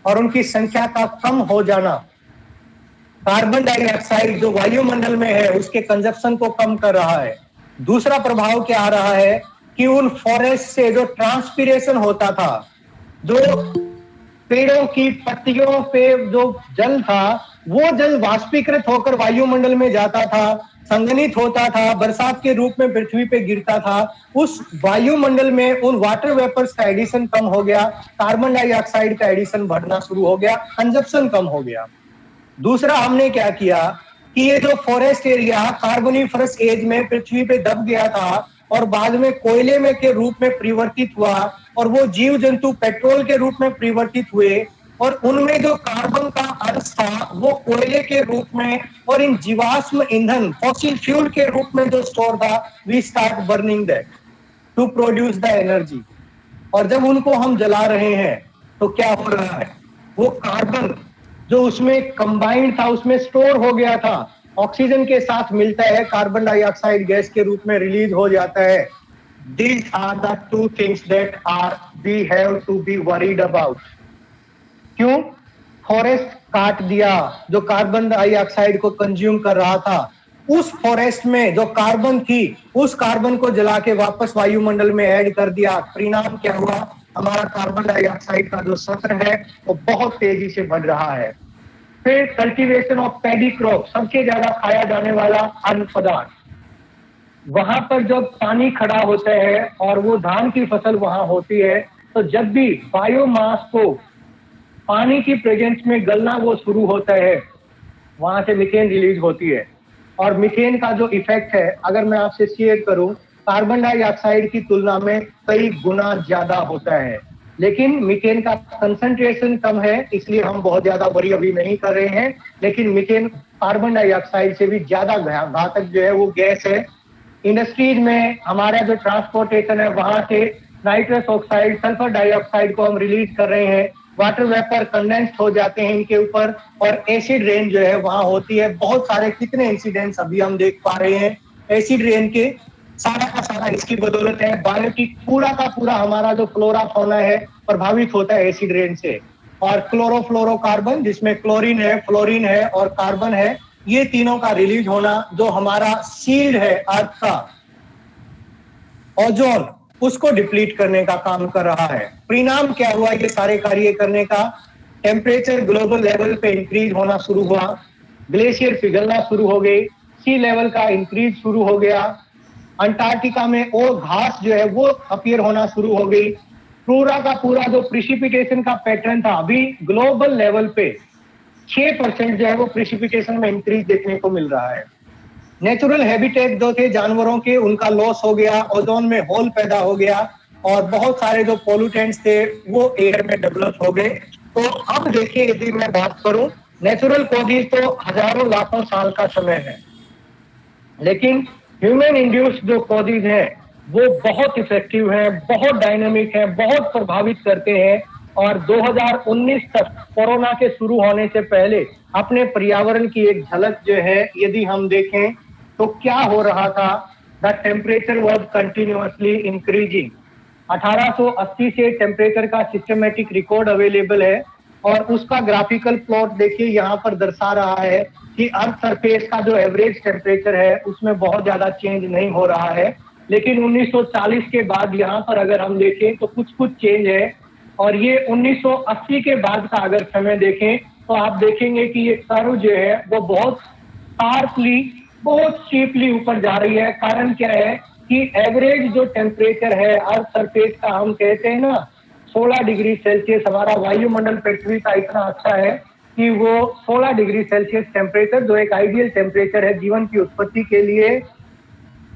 और उनकी संख्या का कम हो जाना कार्बन डाइऑक्साइड जो वायुमंडल में है उसके कंजप्शन को कम कर रहा है। दूसरा प्रभाव क्या आ रहा है कि उन फॉरेस्ट से जो ट्रांसपीरेशन होता था, जो पेड़ों की पत्तियों पे जो जल था, वो जल वाष्पीकृत होकर वायुमंडल में जाता था, संघनित होता था, बरसात के रूप में पृथ्वी पे गिरता था। उस वायुमंडल में उन वाटर वेपर्स का एडिशन कम हो गया, कार्बन डाइऑक्साइड का एडिशन बढ़ना शुरू हो गया, कंजप्शन कम हो गया। दूसरा हमने क्या किया कि ये जो फॉरेस्ट एरिया कार्बोनिफरस एज में पृथ्वी पे दब गया था और बाद में कोयले में के रूप में परिवर्तित हुआ, और वो जीव जंतु पेट्रोल के रूप में परिवर्तित हुए, और उनमें जो कार्बन का अंश था वो कोयले के रूप में और इन जीवाश्म ईंधन फॉसिल फ्यूल के रूप में जो स्टोर था, we start burning that to produce the energy. और जब उनको हम जला रहे हैं तो क्या हो रहा है, वो कार्बन जो उसमें कंबाइंड था उसमें स्टोर हो गया था, ऑक्सीजन के साथ मिलता है, कार्बन डाइऑक्साइड गैस के रूप में रिलीज हो जाता है। These are the two things that we have to be worried about. क्यों? फॉरेस्ट काट दिया जो कार्बन डाइऑक्साइड को कंज्यूम कर रहा था, उस फॉरेस्ट में जो कार्बन थी उस कार्बन को जला के वापस वायुमंडल में ऐड कर दिया। परिणाम क्या हुआ, हमारा कार्बन डाइऑक्साइड का जो स्तर है वो बहुत तेजी से बढ़ रहा है। फिर कल्टीवेशन ऑफ पैडी क्रॉप, सबसे ज्यादा खाया जाने वाला अन्न पदार्थ, वहां पर जब पानी खड़ा होता है और वो धान की फसल वहां होती है, तो जब भी बायोमास को पानी की प्रेजेंस में गलना वो शुरू होता है, वहां से मीथेन रिलीज होती है। और मीथेन का जो इफेक्ट है, अगर मैं आपसे शेयर करूं, कार्बन डाइऑक्साइड की तुलना में कई गुना ज्यादा होता है, लेकिन मीथेन का कंसंट्रेशन कम है, इसलिए हम बहुत ज्यादा वरी अभी नहीं कर रहे हैं। लेकिन मीथेन कार्बन डाइऑक्साइड से भी ज्यादा घातक जो है वो गैस है। इंडस्ट्रीज में हमारा जो ट्रांसपोर्टेशन है, वहां से नाइट्रस ऑक्साइड, सल्फर डाइऑक्साइड को हम रिलीज कर रहे हैं, वाटर वेपर कंडेंस्ड हो जाते हैं इनके ऊपर, और एसिड रेन जो है वहां होती है। बहुत सारे कितने इंसिडेंट्स अभी हम देख पा रहे हैं एसिड रेन के, सारा का सारा इसकी बदौलत है। बायोटिक पूरा का पूरा हमारा जो फ्लोरा फौना है प्रभावित होता है एसिड रेन से। और क्लोरोफ्लोरोकार्बन जिसमें क्लोरीन है, फ्लोरीन है और कार्बन है, ये तीनों का रिलीज होना जो हमारा शील्ड है अर्थ का, ओजोन, उसको डिप्लीट करने का काम कर रहा है। परिणाम क्या हुआ ये सारे कार्य करने का? टेम्परेचर ग्लोबल लेवल पे इंक्रीज होना शुरू हुआ, ग्लेशियर पिघलना शुरू हो गई, सी लेवल का इंक्रीज शुरू हो गया, अंटार्कटिका में और घास जो है वो अपीयर होना शुरू हो गई। पूरा का पूरा जो प्रिसिपिटेशन का पैटर्न था अभी ग्लोबल लेवल पे 6% जो है वो प्रिसिपिटेशन में इंक्रीज देखने को मिल रहा है। नेचुरल हैबिटेट जो थे जानवरों के उनका लॉस हो गया, ओजोन में होल पैदा हो गया और बहुत सारे जो पोल्यूटेंट्स थे वो एयर में डेवलप हो गए। तो अब देखिए यदि मैं बात करूं, नेचुरल कॉजेज तो हजारों लाखों साल का समय है, लेकिन ह्यूमन इंड्यूस्ड जो कॉजेज हैं वो बहुत इफेक्टिव हैं, बहुत डायनेमिक हैं, बहुत प्रभावित करते हैं। और 2019 तक कोरोना के शुरू होने से पहले अपने पर्यावरण की एक झलक जो है यदि हम देखें तो क्या हो रहा था, the temperature was continuously increasing. 1880 से टेम्परेचर का सिस्टमेटिक रिकॉर्ड अवेलेबल है और उसका ग्राफिकल प्लॉट देखिए यहाँ पर दर्शा रहा है कि अर्थ सरफेस का जो एवरेज टेम्परेचर है उसमें बहुत ज्यादा चेंज नहीं हो रहा है। लेकिन 1940 के बाद यहाँ पर अगर हम देखें तो कुछ कुछ चेंज है। और ये 1980 के बाद का अगर समय देखें तो आप देखेंगे कि ये कर्व जो है वो बहुत शार्पली, बहुत स्टीपली ऊपर जा रही है। कारण क्या है कि एवरेज जो टेम्परेचर है अर्थ सरफेस का, हम कहते हैं ना 16 डिग्री सेल्सियस, हमारा वायुमंडल पृथ्वी का इतना अच्छा है कि वो 16 डिग्री सेल्सियस टेम्परेचर जो एक आइडियल टेम्परेचर है जीवन की उत्पत्ति के लिए,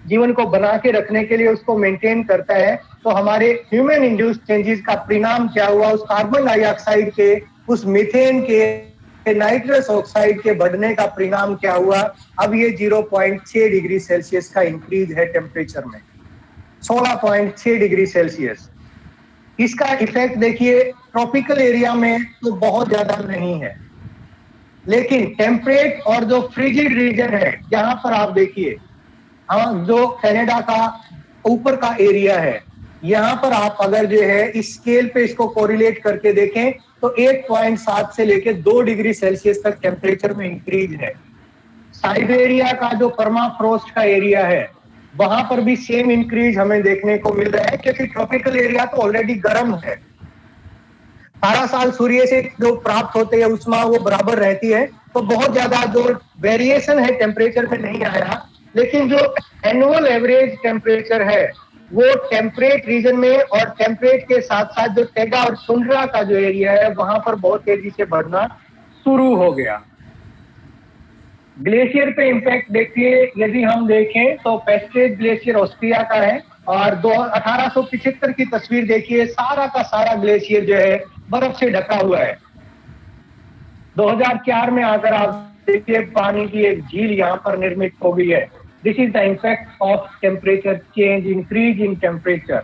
जीवन को बना के रखने के लिए उसको मेंटेन करता है। तो हमारे ह्यूमन इंड्यूस्ड चेंजेस का परिणाम क्या हुआ, उस कार्बन डाइऑक्साइड के, उस मीथेन के, नाइट्रस ऑक्साइड के बढ़ने का परिणाम क्या हुआ? अब ये 0.6 डिग्री सेल्सियस का इंक्रीज है टेम्परेचर में, 16.6 डिग्री सेल्सियस। इसका इफेक्ट देखिए ट्रॉपिकल एरिया में तो बहुत ज्यादा नहीं है, लेकिन टेम्परेट और जो फ्रिजिड रीजन है यहाँ पर आप देखिए, हाँ, जो कनाडा का ऊपर का एरिया है यहाँ पर आप अगर जो है इस स्केल पे इसको कोरिलेट करके देखें तो 1.7 से लेके 2 डिग्री सेल्सियस तक टेम्परेचर में इंक्रीज है। साइबेरिया का जो परमाफ्रोस्ट का एरिया है वहां पर भी सेम इंक्रीज हमें देखने को मिल रहा है, क्योंकि ट्रॉपिकल एरिया तो ऑलरेडी गर्म है। सारा साल सूर्य से जो प्राप्त होते हैं उष्मा वो बराबर रहती है, तो बहुत ज्यादा जो वेरिएशन है टेम्परेचर में नहीं आया। लेकिन जो एनुअल एवरेज टेम्परेचर है वो टेम्परेट रीजन में और टेम्परेट के साथ साथ जो टेगा और टुंड्रा का जो एरिया है वहां पर बहुत तेजी से बढ़ना शुरू हो गया। ग्लेशियर पे इम्पैक्ट देखिए, यदि हम देखें तो पेस्टेज ग्लेशियर ऑस्ट्रिया का है और 1875 की तस्वीर देखिए, सारा का सारा ग्लेशियर जो है बर्फ से ढका हुआ है। 2004 में आकर आप देखिए पानी की एक झील यहाँ पर निर्मित हो गई है। This is the impact of temperature change, increase in temperature.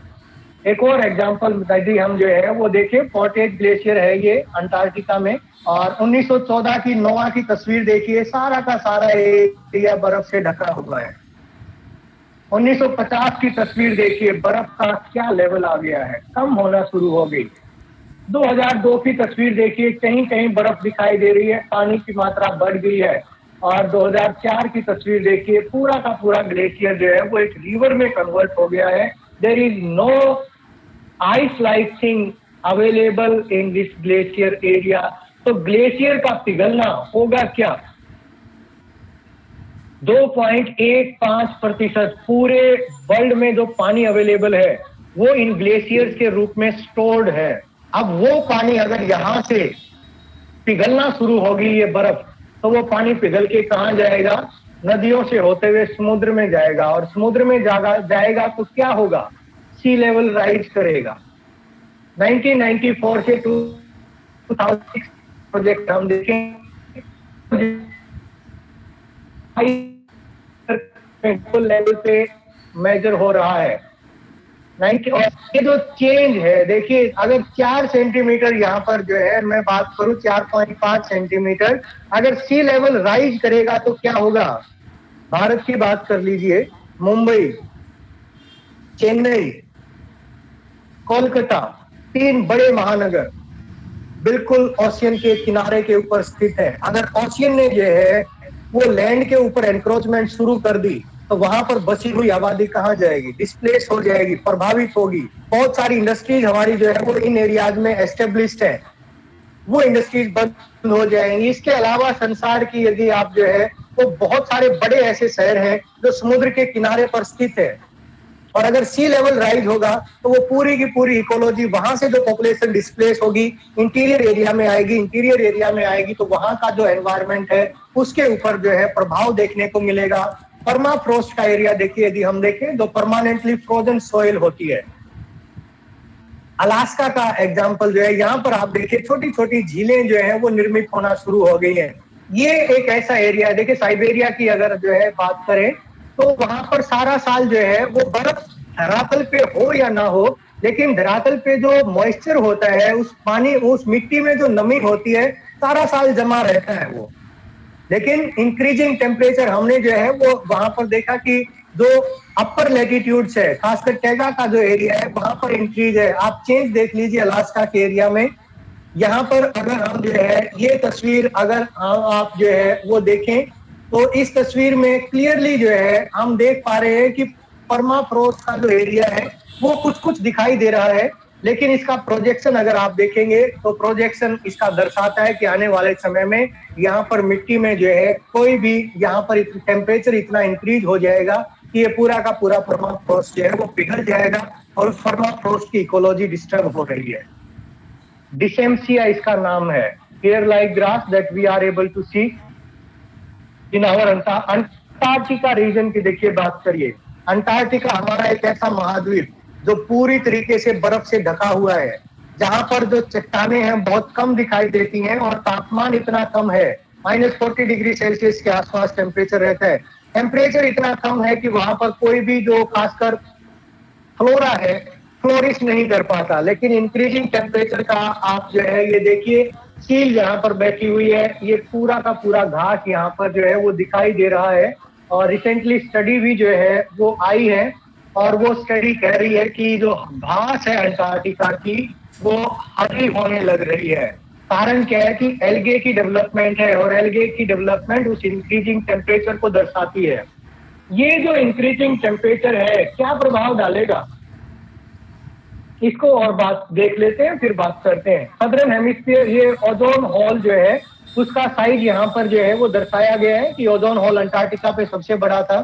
एक और एग्जांपल यदि हम जो है वो देखें, पोर्टेज ग्लेशियर है ये अंटार्कटिका में, और 1914 की नोआ की तस्वीर देखिए, सारा का सारा एरिया बर्फ से ढका हुआ है। 1950 की तस्वीर देखिए, बर्फ का क्या लेवल आ गया है, कम होना शुरू हो गई। 2002 की तस्वीर देखिए, कहीं कहीं बर्फ दिखाई दे रही है, पानी की मात्रा बढ़ गई है। और 2004 की तस्वीर देखिए, पूरा का पूरा ग्लेशियर जो है वो एक रिवर में कन्वर्ट हो गया है। There is no ice like thing available in this glacier area. तो ग्लेशियर का पिघलना होगा क्या? 2.15% पूरे वर्ल्ड में जो पानी अवेलेबल है वो इन ग्लेशियर्स के रूप में स्टोर्ड है। अब वो पानी अगर यहाँ से पिघलना शुरू होगी ये बर्फ, तो वो पानी पिघल के कहाँ जाएगा? नदियों से होते हुए समुद्र में जाएगा, और समुद्र में जाएगा तो क्या होगा? सी लेवल राइज करेगा। 1994 से 2006 प्रोजेक्ट हम देखें, लेवल पे मेजर हो रहा है। और ये जो चेंज है देखिए, अगर 4 सेंटीमीटर यहाँ पर जो है मैं बात करूं 4.5 सेंटीमीटर अगर सी लेवल राइज करेगा तो क्या होगा? भारत की बात कर लीजिए, मुंबई चेन्नई, कोलकाता, 3 बड़े महानगर बिल्कुल ओशियन के किनारे के ऊपर स्थित है। अगर ओशियन ने जो है वो लैंड के ऊपर एनक्रोचमेंट शुरू कर दी तो वहां पर बसी हुई आबादी कहाँ जाएगी? डिस्प्लेस हो जाएगी, प्रभावित होगी। बहुत सारी इंडस्ट्रीज हमारी जो है वो इन एरियाज में एस्टेब्लिश्ड है, वो इंडस्ट्रीज बंद हो जाएंगी। इसके अलावा संसार की यदि आप जो है वो बहुत सारे बड़े ऐसे शहर हैं जो समुद्र के किनारे पर स्थित है, और अगर सी लेवल राइज होगा तो वो पूरी की पूरी इकोलॉजी, वहां से जो पॉपुलेशन डिस्प्लेस होगी इंटीरियर एरिया में आएगी। इंटीरियर एरिया में आएगी तो वहां का जो एनवायरनमेंट है उसके ऊपर जो है प्रभाव देखने को मिलेगा। परमाफ्रोस्ट का एरिया देखिए, यदि हम देखें तो परमानेंटली फ्रोजन सोइल होती है। अलास्का का एग्जाम्पल जो है, यहाँ पर आप देखिए छोटी छोटी झीलें जो है वो निर्मित होना शुरू हो गई है। ये एक ऐसा एरिया है, देखिए साइबेरिया की अगर जो है बात करें तो वहां पर सारा साल जो है वो बर्फ धरातल पे हो या ना हो, लेकिन धरातल पे जो मॉइस्चर होता है, उस पानी, उस मिट्टी में जो नमी होती है सारा साल जमा रहता है वो। लेकिन इंक्रीजिंग टेम्परेचर हमने जो है वो वहां पर देखा कि जो अपर लेटीट्यूड्स है, खासकर टैगा का जो एरिया है वहां पर इंक्रीज है। आप चेंज देख लीजिए अलास्का के एरिया में। यहाँ पर अगर हम जो है ये तस्वीर अगर आप जो है वो देखें तो इस तस्वीर में क्लियरली जो है हम देख पा रहे हैं कि परमाफ्रोस्ट का जो एरिया है वो कुछ कुछ दिखाई दे रहा है, लेकिन इसका प्रोजेक्शन अगर आप देखेंगे तो प्रोजेक्शन इसका दर्शाता है कि आने वाले समय में यहाँ पर मिट्टी में जो है कोई भी यहाँ पर टेम्परेचर इतना इंक्रीज हो जाएगा कि ये पूरा का पूरा परमाफ्रोस्ट जो है वो पिघल जाएगा और परमाफ्रोस्ट की इकोलॉजी डिस्टर्ब हो रही है। डिसेम्सिया इसका नाम है, hair like grass that we are able to see in our Antarctica region की देखिए बात करिए। अंटार्कटिका हमारा एक ऐसा महाद्वीप जो पूरी तरीके से बर्फ से ढका हुआ है, जहां पर जो चट्टानें हैं बहुत कम दिखाई देती हैं और तापमान इतना कम है, -40 डिग्री सेल्सियस के आसपास टेम्परेचर रहता है। टेम्परेचर इतना कम है कि वहां पर कोई भी जो खासकर फ्लोरा है फ्लोरिश नहीं कर पाता। लेकिन इंक्रीजिंग टेम्परेचर का आप जो है ये देखिए, चील यहाँ पर बैठी हुई है, ये पूरा का पूरा घास यहाँ पर जो है वो दिखाई दे रहा है। और रिसेंटली स्टडी भी जो है वो आई है और वो स्टडी कह रही है कि जो घास है अंटार्कटिका की वो हरी होने लग रही है। कारण क्या है कि एल्गे की डेवलपमेंट है और एल्गे की डेवलपमेंट उस इंक्रीजिंग टेम्परेचर को दर्शाती है। ये जो इंक्रीजिंग टेम्परेचर है क्या प्रभाव डालेगा, इसको और बात देख लेते हैं, फिर बात करते हैं। सदर्न हेमिस्फीयर, ये ओजोन होल जो है उसका साइज यहाँ पर जो है वो दर्शाया गया है कि ओजोन होल अंटार्कटिका पे सबसे बड़ा था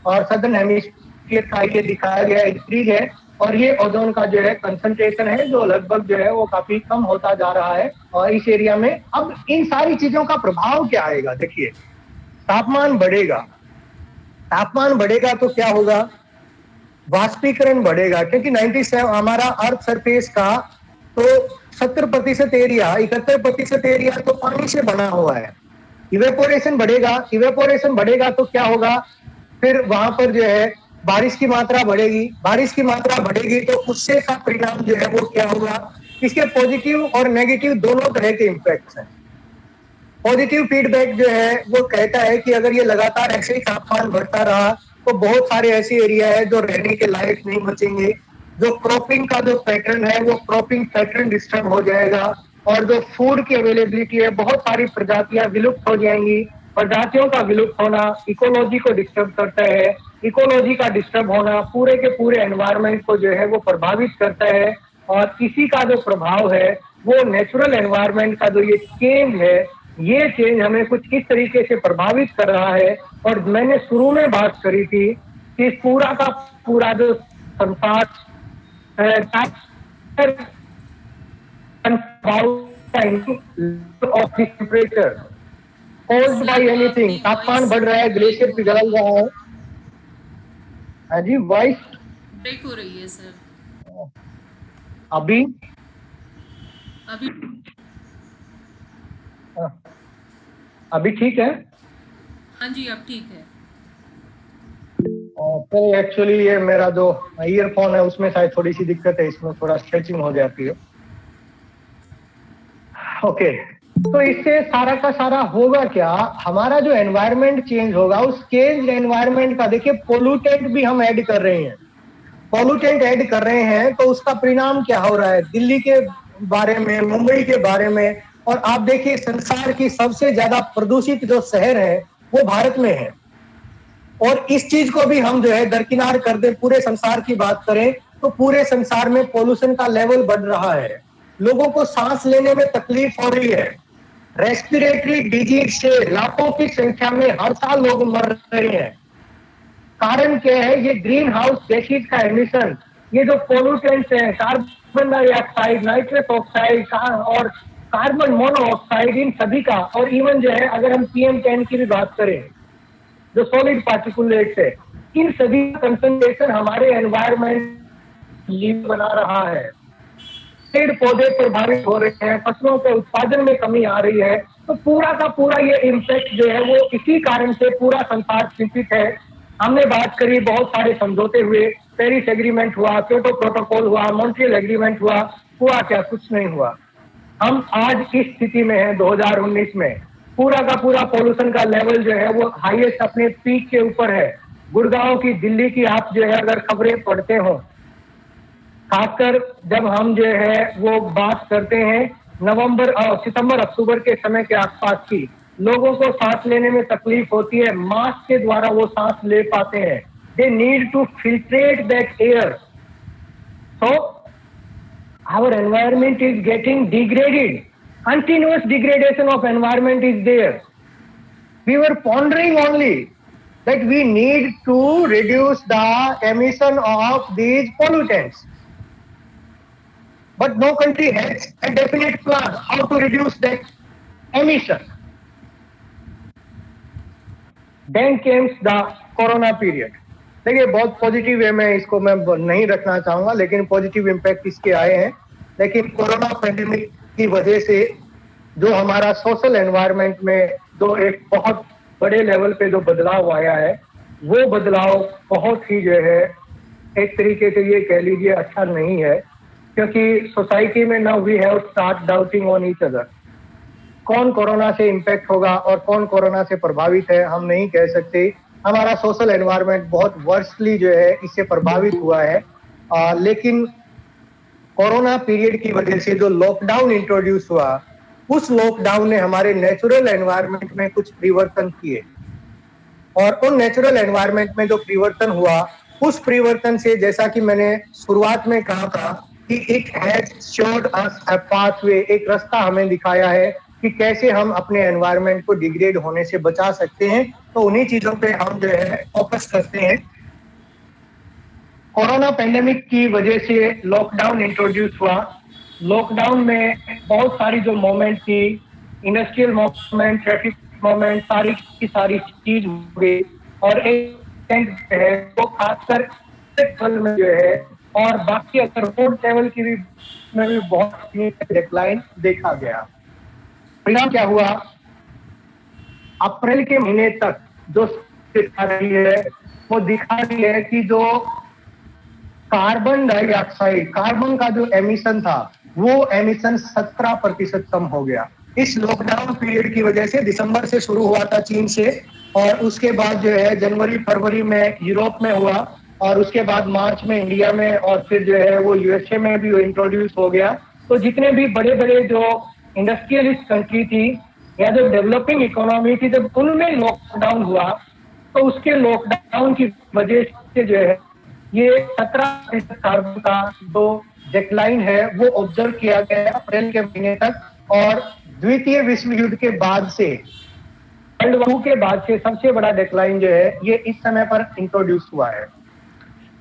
और सदर्न हेमिस्फीयर का ये दिखाया गया इंक्रीज है। और ये ओजोन का जो है कंसंट्रेशन है जो लगभग जो है वो काफी कम होता जा रहा है और इस एरिया में। अब इन सारी चीजों का प्रभाव क्या आएगा, देखिए तापमान बढ़ेगा, तापमान बढ़ेगा तो क्या होगा, वाष्पीकरण बढ़ेगा, क्योंकि 97 हमारा अर्थ सरफेस का तो 70% एरिया, 71% एरिया तो पानी से बना हुआ है। इवेपोरेशन बढ़ेगा, इवेपोरेशन बढ़ेगा तो क्या होगा, फिर वहां पर जो है बारिश की मात्रा बढ़ेगी, बारिश की मात्रा बढ़ेगी तो उससे का परिणाम जो है वो क्या होगा, इसके पॉजिटिव और नेगेटिव दोनों तरह के इम्पैक्ट हैं। पॉजिटिव फीडबैक जो है वो कहता है कि अगर ये लगातार ऐसे ही तापमान बढ़ता रहा तो बहुत सारे ऐसे एरिया है जो रहने के लायक नहीं बचेंगे। जो क्रॉपिंग का जो पैटर्न है वो क्रॉपिंग पैटर्न डिस्टर्ब हो जाएगा और जो फूड की अवेलेबिलिटी है, बहुत सारी प्रजातियां विलुप्त हो जाएंगी। प्रजातियों का विलुप्त होना इकोलॉजी को डिस्टर्ब करता है, इकोलॉजी का डिस्टर्ब होना पूरे के पूरे एनवायरनमेंट को जो है वो प्रभावित करता है। और इसी का जो प्रभाव है वो नेचुरल एनवायरनमेंट का जो ये चेंज है, ये चेंज हमें कुछ किस तरीके से प्रभावित कर रहा है। और मैंने शुरू में बात करी थी कि इस पूरा का पूरा जो संसार of temperature caused by anything, तापमान बढ़ रहा है, ग्लेशियर पिघल रहा है। हाँ जी, वॉइस ब्रेक हो रही है सर। अभी अभी ठीक है? हाँ जी अब ठीक है। तो एक्चुअली ये मेरा जो ईयरफोन है उसमें शायद थोड़ी सी दिक्कत है, इसमें थोड़ा स्ट्रेचिंग हो जाती है। ओके, तो इससे सारा का सारा होगा क्या, हमारा जो एनवायरनमेंट चेंज होगा, उस चेंज एनवायरनमेंट का देखिए पोल्यूटेंट भी हम ऐड कर रहे हैं। पॉल्यूटेंट ऐड कर रहे हैं तो उसका परिणाम क्या हो रहा है दिल्ली के बारे में, मुंबई के बारे में। और आप देखिए संसार की सबसे ज्यादा प्रदूषित जो शहर है वो भारत में है। और इस चीज को भी हम जो है दरकिनार कर दे, पूरे संसार की बात करें तो पूरे संसार में पोल्यूशन का लेवल बढ़ रहा है। लोगों को सांस लेने में तकलीफ हो रही है। रेस्पिरेटरी डिजीज से लाखों की संख्या में हर साल लोग मर रहे हैं। कारण क्या है? ये ग्रीन हाउस गैसेज का एमिशन, ये जो पोल्यूटेंट्स हैं, कार्बन डाइऑक्साइड, नाइट्रस ऑक्साइड और कार्बन मोनोऑक्साइड, इन सभी का, और इवन जो है अगर हम PM10 की भी बात करें जो सॉलिड पार्टिकुलेट्स है, इन सभी कंसंट्रेशन हमारे एनवायरमेंट बना रहा है। पेड़ पौधे प्रभावित हो रहे हैं, फसलों के उत्पादन में कमी आ रही है। तो पूरा का पूरा ये इम्पैक्ट जो है वो इसी कारण से पूरा संसार चिंतित है। हमने बात करी, बहुत सारे समझौते हुए, पेरिस एग्रीमेंट हुआ, क्योटो प्रोटोकॉल हुआ, मॉन्ट्रियल एग्रीमेंट हुआ क्या? कुछ नहीं हुआ। हम आज इस स्थिति में हैं 2019 में। पूरा का पूरा पोल्यूशन का लेवल जो है वो हाईएस्ट अपने पीक के ऊपर है। गुड़गांव की, दिल्ली की आप जो है अगर खबरें पढ़ते हो, खासकर जब हम जो है वो बात करते हैं सितंबर अक्टूबर के समय के आसपास की, लोगों को सांस लेने में तकलीफ होती है, मास्क के द्वारा वो सांस ले पाते हैं। They need to filtrate that air. So our environment is getting degraded. Continuous degradation of environment is there. We were pondering only that we need to reduce the emission of these pollutants. But no country has a definite plan how to reduce that emission. Then came the corona period. देखिए बहुत positive way में इसको मैं नहीं रखना चाहूंगा, लेकिन positive impact इसके आए हैं। लेकिन कोरोना पेंडेमिक की वजह से जो हमारा सोशल एनवायरनमेंट में जो एक बहुत बड़े लेवल पे जो बदलाव आया है, वो बदलाव बहुत ही जो है एक तरीके से ये कह लीजिए अच्छा नहीं है, क्योंकि सोसाइटी में now we have start doubting on each other. कौन कोरोना से इम्पैक्ट होगा और कौन कोरोना से प्रभावित है हम नहीं कह सकते। हमारा सोशल एनवायरनमेंट बहुत वर्स्टली जो है इससे प्रभावित हुआ है। लेकिन कोरोना पीरियड की वजह से जो लॉकडाउन इंट्रोड्यूस हुआ, उस लॉकडाउन ने हमारे नेचुरल एनवायरनमेंट में कुछ परिवर्तन किए, और उन नेचुरल एनवायरनमेंट में जो परिवर्तन हुआ, उस परिवर्तन से जैसा कि मैंने शुरुआत में कहा था कि it has showed us a pathway, एक रास्ता हमें दिखाया है कि कैसे हम अपने एनवायरनमेंट को डिग्रेड होने से बचा सकते हैं। तो उन्हीं चीजों पे हम जो है फोकस करते हैं। कोरोना पेंडेमिक की वजह से लॉकडाउन इंट्रोड्यूस हुआ। लॉकडाउन में बहुत सारी जो मूवमेंट थी, इंडस्ट्रियल मूवमेंट, ट्रैफिक मूवमेंट, सारी की सारी चीज हो गई, और एक है वो खासकर लेवल में जो है, और बाकी अगर रोड लेवल की भी में भी बहुत डिक्लाइन देखा गया। परिणाम क्या हुआ? अप्रैल के महीने तक जो दिखा रही है वो दिखा रही है कि जो कार्बन डाइऑक्साइड, कार्बन का जो एमिशन था, वो एमिशन 17% कम हो गया। इस लॉकडाउन पीरियड की वजह से दिसंबर से शुरू हुआ था चीन से, और उसके बाद जो है जनवरी फरवरी में यूरोप में हुआ, और उसके बाद मार्च में इंडिया में, और फिर जो है वो यूएसए में भी इंट्रोड्यूस हो गया। तो जितने भी बड़े बड़े जो इंडस्ट्रियलिस्ट कंट्री थी या जो डेवलपिंग इकोनॉमी थी, जब उनमें लॉकडाउन हुआ तो उसके लॉकडाउन की वजह से जो है ये 17% कार्बन का जो डिक्लाइन है वो ऑब्जर्व किया गया अप्रैल के महीने तक। और द्वितीय विश्व युद्ध के बाद से, वर्ल्ड वॉर के बाद से सबसे बड़ा डिक्लाइन जो है ये इस समय पर इंट्रोड्यूस हुआ है।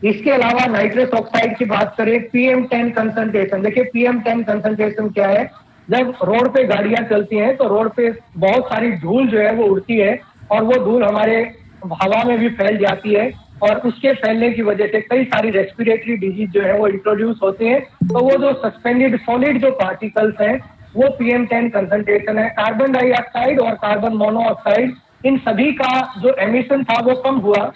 इसके अलावा नाइट्रस ऑक्साइड की बात करें, PM10 कंसंट्रेशन, देखिए PM10 कंसंट्रेशन क्या है? जब रोड पे गाड़ियां चलती हैं तो रोड पे बहुत सारी धूल जो है वो उड़ती है, और वो धूल हमारे हवा में भी फैल जाती है, और उसके फैलने की वजह से कई सारी रेस्पिरेटरी डिजीज जो है वो इंट्रोड्यूस होते हैं। तो वो जो सस्पेंडेड सॉलिड जो पार्टिकल्स हैं वो PM10 कंसंट्रेशन है। कार्बन डाइऑक्साइड और कार्बन मोनोऑक्साइड, इन सभी का जो एमिशन था वो कम हुआ।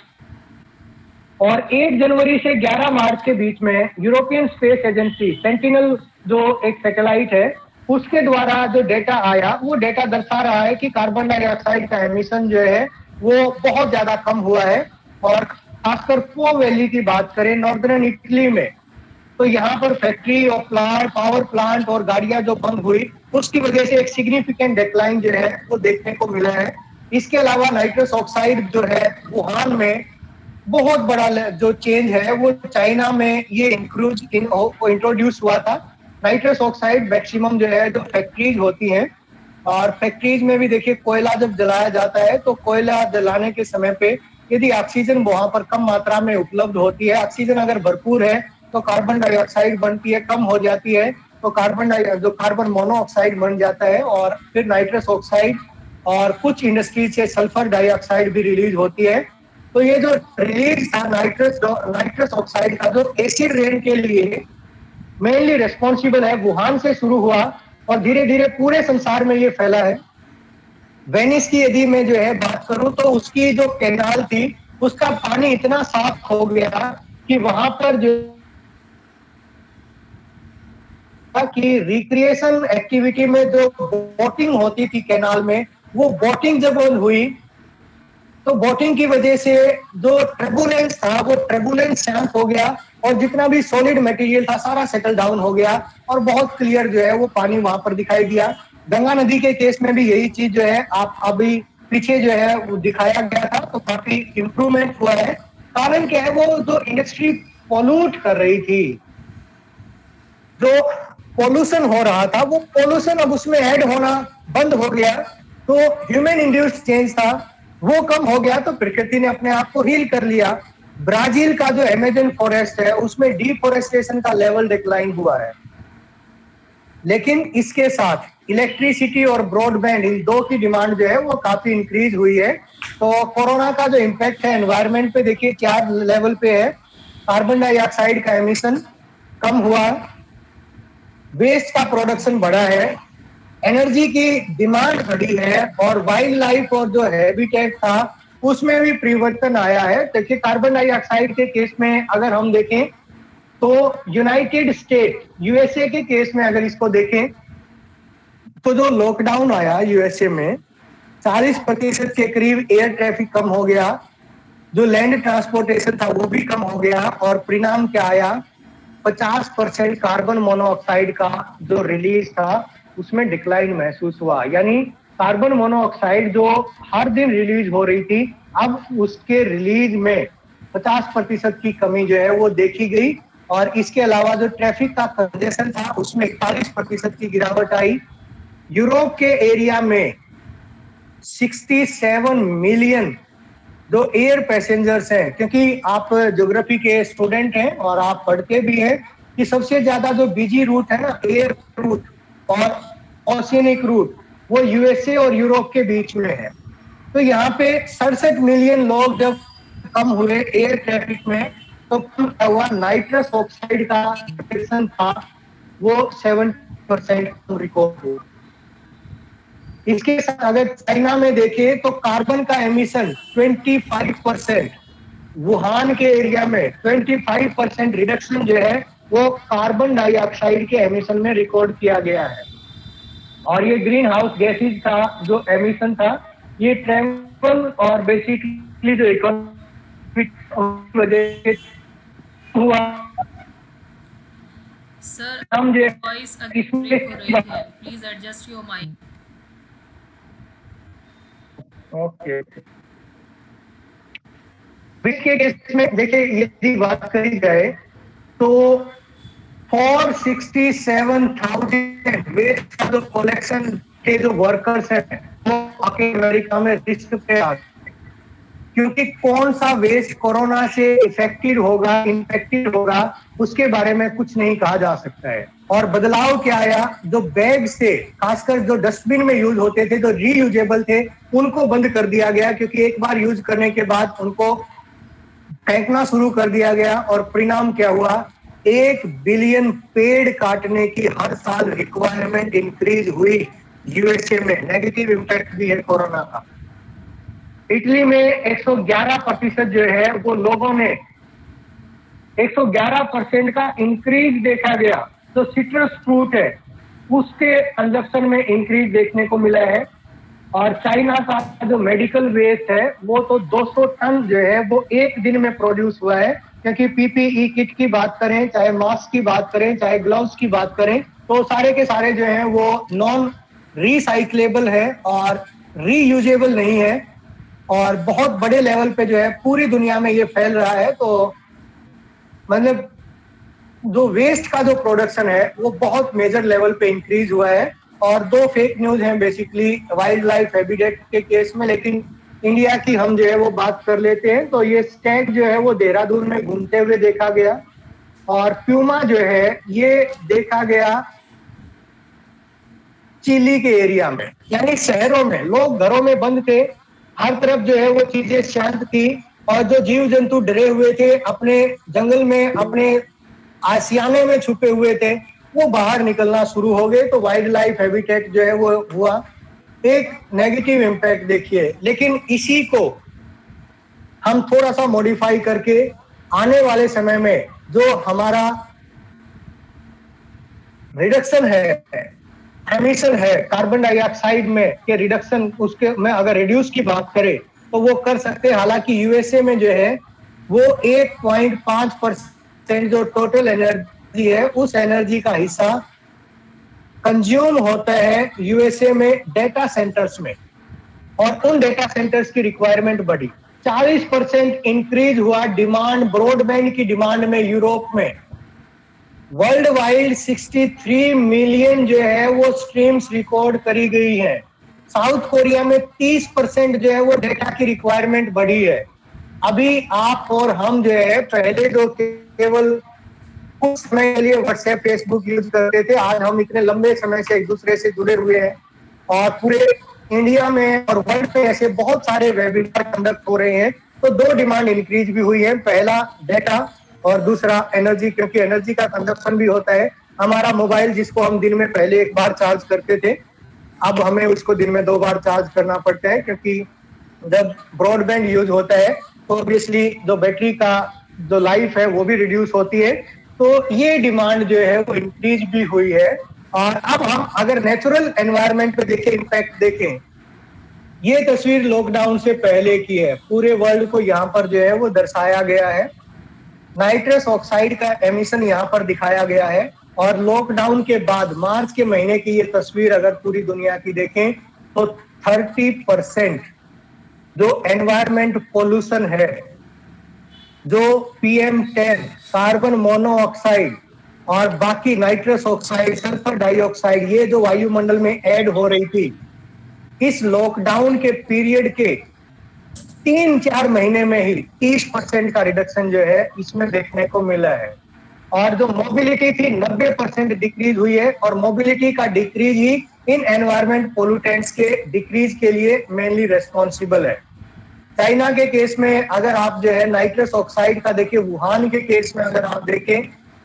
और 1 जनवरी से 11 मार्च के बीच में यूरोपियन स्पेस एजेंसी सेंटिनल जो एक सैटेलाइट है, उसके द्वारा जो डेटा आया, वो डेटा दर्शा रहा है कि कार्बन डाइऑक्साइड का एमिशन जो है वो बहुत ज्यादा कम हुआ है। और खासकर पो वैली की बात करें नॉर्दर्न इटली में, तो यहाँ पर फैक्ट्री और प्लांट, पावर प्लांट और गाड़ियां जो बंद हुई, उसकी वजह से एक सिग्निफिकेंट डिक्लाइन जो है वो देखने को मिला है। इसके अलावा नाइट्रस ऑक्साइड जो है वुहान में बहुत बड़ा जो चेंज है वो चाइना में ये इंट्रोड्यूस हुआ था। नाइट्रस ऑक्साइड मैक्सिमम जो है जो फैक्ट्रीज होती हैं, और फैक्ट्रीज में भी देखिए कोयला जब जलाया जाता है तो कोयला जलाने के समय पे यदि ऑक्सीजन वहां पर कम मात्रा में उपलब्ध होती है, ऑक्सीजन अगर भरपूर है तो कार्बन डाइऑक्साइड बनती है, कम हो जाती है तो कार्बन मोनोऑक्साइड बन जाता है, और फिर नाइट्रस ऑक्साइड और कुछ इंडस्ट्रीज से सल्फर डाइऑक्साइड भी रिलीज होती है। तो ये जो रिलीज था नाइट्रस ऑक्साइड का, जो एसिड रेन के लिए मेनली रेस्पॉन्सिबल है, वुहान से शुरू हुआ और धीरे धीरे पूरे संसार में ये फैला है। वेनिस की यदि मैं जो है बात करूं तो उसकी जो कैनाल थी उसका पानी इतना साफ हो गया कि वहां पर जो कि रिक्रिएशन एक्टिविटी में जो बोटिंग होती थी कैनाल में, वो बोटिंग जब बंद हुई तो बोटिंग की वजह से जो टर्बुलेंस था वो टर्बुलेंस शांत हो गया, और जितना भी सॉलिड मटेरियल था सारा सेटल डाउन हो गया, और बहुत क्लियर जो है वो पानी वहां पर दिखाई दिया। गंगा नदी के केस में भी यही चीज जो है आप अभी पीछे जो है वो दिखाया गया था, तो काफी इंप्रूवमेंट हुआ है। कारण क्या है, वो जो इंडस्ट्री पॉल्यूट कर रही थी, जो पॉल्यूशन हो रहा था वो पॉल्यूशन अब उसमें ऐड होना बंद हो गया, तो ह्यूमन इंड्यूस्ड चेंज था वो कम हो गया, तो प्रकृति ने अपने आप को हील कर लिया। ब्राजील का जो अमेजन फॉरेस्ट है उसमें डिफॉरेस्टेशन का लेवल डिक्लाइन हुआ है, लेकिन इसके साथ इलेक्ट्रिसिटी और ब्रॉडबैंड इन दो की डिमांड जो है वो काफी इंक्रीज हुई है। तो कोरोना का जो इम्पैक्ट है एनवायरमेंट पे देखिए 4 लेवल पे है। कार्बन डाइऑक्साइड का एमिशन कम हुआ, वेस्ट का प्रोडक्शन बढ़ा है, एनर्जी की डिमांड बढ़ी है, और वाइल्ड लाइफ और जो हैबिटेट था उसमें भी परिवर्तन आया है। देखिए कार्बन डाइऑक्साइड के केस में अगर हम देखें तो यूनाइटेड स्टेट यूएसए के केस में अगर इसको देखें तो जो लॉकडाउन आया यूएसए में 40% के करीब एयर ट्रैफिक कम हो गया, जो लैंड ट्रांसपोर्टेशन था वो भी कम हो गया, और परिणाम क्या आया, 50% कार्बन मोनोऑक्साइड का जो रिलीज था उसमें डिक्लाइन महसूस हुआ। यानी कार्बन मोनोऑक्साइड जो हर दिन रिलीज हो रही थी, अब उसके रिलीज में 50% की कमी जो है वो देखी गई, और इसके अलावा जो ट्रैफिक का कंजेशन था उसमें 41% की गिरावट आई। यूरोप के एरिया में 67 मिलियन जो एयर पैसेंजर्स हैं, क्योंकि आप ज्योग्राफी के स्टूडेंट हैं और आप पढ़ते भी हैं कि सबसे ज्यादा जो बिजी रूट है ना एयर रूट और ओशियनिक रूट, वो यूएसए और यूरोप के बीच में है। तो यहाँ पे 67 मिलियन लोग जब कम हुए एयर ट्रैफिक में, तो क्या हुआ, नाइट्रस ऑक्साइड का डिटेक्शन था वो 7% रिकॉर्ड हुआ। इसके साथ अगर चाइना में देखें तो कार्बन का एमिशन 25%, वुहान के एरिया में 25% रिडक्शन जो है वो कार्बन डाइऑक्साइड के एमिशन में रिकॉर्ड किया गया है। और ये ग्रीन हाउस गैसेज का जो एमिशन था ये ट्रैवल और बेसिकली जो इकोनॉमिक वजह से हुआ। सर हम जो वॉइस अगेन ब्रेक हो रही है, please adjust your mic. Okay, इसके केस में देखिए यदि बात करी जाए तो 467,000 वेस्ट का जो कलेक्शन के जो वर्कर्स हैं वो अमेरिका में रिस्क पे आ गए, क्योंकि कौन सा वेस्ट कोरोना से इफेक्टेड होगा इन्फेक्टेड होगा उसके बारे में कुछ नहीं कहा जा सकता है। और बदलाव क्या आया, जो बैग से खासकर जो डस्टबिन में यूज होते थे जो रीयूजेबल थे उनको बंद कर दिया गया, क्योंकि एक बार यूज करने के बाद उनको फेंकना शुरू कर दिया गया। और परिणाम क्या हुआ, 1 बिलियन पेड़ काटने की हर साल रिक्वायरमेंट इंक्रीज हुई यूएसए में। नेगेटिव इम्पैक्ट भी है कोरोना का। इटली में 111% जो है वो लोगों ने 111% का इंक्रीज देखा गया। जो सिट्रस फ्रूट है उसके कंजप्शन में इंक्रीज देखने को मिला है। और चाइना का जो मेडिकल वेस्ट है वो तो 200 टन जो है वो एक दिन में प्रोड्यूस हुआ है, क्योंकि पीपीई किट की बात करें, चाहे मास्क की बात करें, चाहे ग्लव्स की बात करें, तो सारे के सारे जो हैं वो नॉन रिसाइक्लेबल है और रीयूजेबल नहीं है, और बहुत बड़े लेवल पे जो है पूरी दुनिया में ये फैल रहा है। तो मतलब जो वेस्ट का जो प्रोडक्शन है वो बहुत मेजर लेवल पे इंक्रीज हुआ है। और दो फेक न्यूज हैं बेसिकली वाइल्ड लाइफ हैबिटेट के केस में, लेकिन इंडिया की हम जो है वो बात कर लेते हैं। तो ये स्टैग जो है वो देहरादून में घूमते हुए देखा गया, और प्यूमा जो है ये देखा गया चिली के एरिया में, यानी शहरों में। लोग घरों में बंद थे, हर तरफ जो है वो चीजें शांत थी, और जो जीव जंतु डरे हुए थे, अपने जंगल में अपने आशियाने में छुपे हुए थे, वो बाहर निकलना शुरू हो गए। तो वाइल्ड लाइफ हैबिटेट जो है वो हुआ, एक नेगेटिव इम्पैक्ट देखिए। लेकिन इसी को हम थोड़ा सा मॉडिफाई करके आने वाले समय में जो हमारा रिडक्शन है, एमिशन है कार्बन डाइऑक्साइड में के रिडक्शन, उसके में अगर रिड्यूस की बात करें तो वो कर सकते हैं। हालांकि यूएसए में जो है वो 1.5% जो टोटल एनर्जी है उस एनर्जी का हिस्सा कंज्यूम होता है यूएसए में डेटा सेंटर्स में, और उन डेटा सेंटर्स की रिक्वायरमेंट बढ़ी। 40% इंक्रीज हुआ डिमांड, ब्रॉडबैंड की डिमांड में यूरोप में। वर्ल्ड वाइड 63 मिलियन जो है वो स्ट्रीम्स रिकॉर्ड करी गई है। साउथ कोरिया में 30% जो है वो डेटा की रिक्वायरमेंट बढ़ी है। अभी आप और हम जो है पहले जो केवल कुछ समय के लिए व्हाट्सएप फेसबुक यूज करते थे, आज हम इतने लंबे समय से एक दूसरे से जुड़े हुए हैं, और पूरे इंडिया में और वर्ल्ड में ऐसे बहुत सारे वेबिनार कंडक्ट हो रहे हैं। तो दो डिमांड इंक्रीज भी हुई है, पहला डेटा और दूसरा एनर्जी, क्योंकि एनर्जी का कंजप्शन भी होता है। हमारा मोबाइल जिसको हम दिन में पहले एक बार चार्ज करते थे, अब हमें उसको दिन में 2 बार चार्ज करना पड़ता है, क्योंकि जब ब्रॉडबैंड यूज होता है तो ऑब्वियसली जो बैटरी का जो लाइफ है वो भी रिड्यूस होती है। तो ये डिमांड जो है वो इंक्रीज भी हुई है। और अब हम अगर नेचुरल एनवायरनमेंट पे देखें, इम्पैक्ट देखें, ये तस्वीर लॉकडाउन से पहले की है। पूरे वर्ल्ड को यहाँ पर जो है वो दर्शाया गया है। नाइट्रस ऑक्साइड का एमिशन यहाँ पर दिखाया गया है, और लॉकडाउन के बाद मार्च के महीने की ये तस्वीर अगर पूरी दुनिया की देखें तो 30% जो एनवायरमेंट पोल्यूशन है, जो PM10 कार्बन मोनोऑक्साइड और बाकी नाइट्रस ऑक्साइड, सल्फर डाइऑक्साइड, ये जो वायुमंडल में ऐड हो रही थी, इस लॉकडाउन के पीरियड के 3-4 महीने में ही 30% का रिडक्शन जो है इसमें देखने को मिला है। और जो मोबिलिटी थी 90% डिक्रीज हुई है, और मोबिलिटी का decrease he in environment pollutants के डिक्रीज के लिए मेनली रेस्पॉन्सिबल है। चाइना के केस में अगर आप जो है नाइट्रस ऑक्साइड का देखिए, वुहान के केस में अगर आप देखें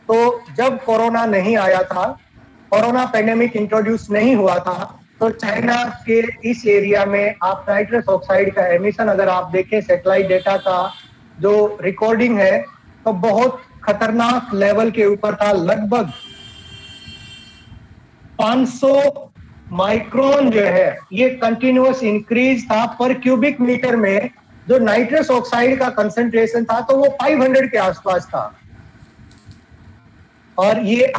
तो जब कोरोना नहीं आया था, कोरोना पैंडेमिक इंट्रोड्यूस नहीं हुआ था, तो चाइना के इस एरिया में आप नाइट्रस ऑक्साइड का एमिशन अगर आप देखें, सैटेलाइट डेटा का जो रिकॉर्डिंग है, तो बहुत खतरनाक लेवल के ऊपर था। लगभग 500 माइक्रोन जो है ये कंटिन्यूअस इंक्रीज था पर क्यूबिक मीटर में। जो नाइट्रस ऑक्साइड का कंसंट्रेशन था तो वो 500 के आसपास था। और ये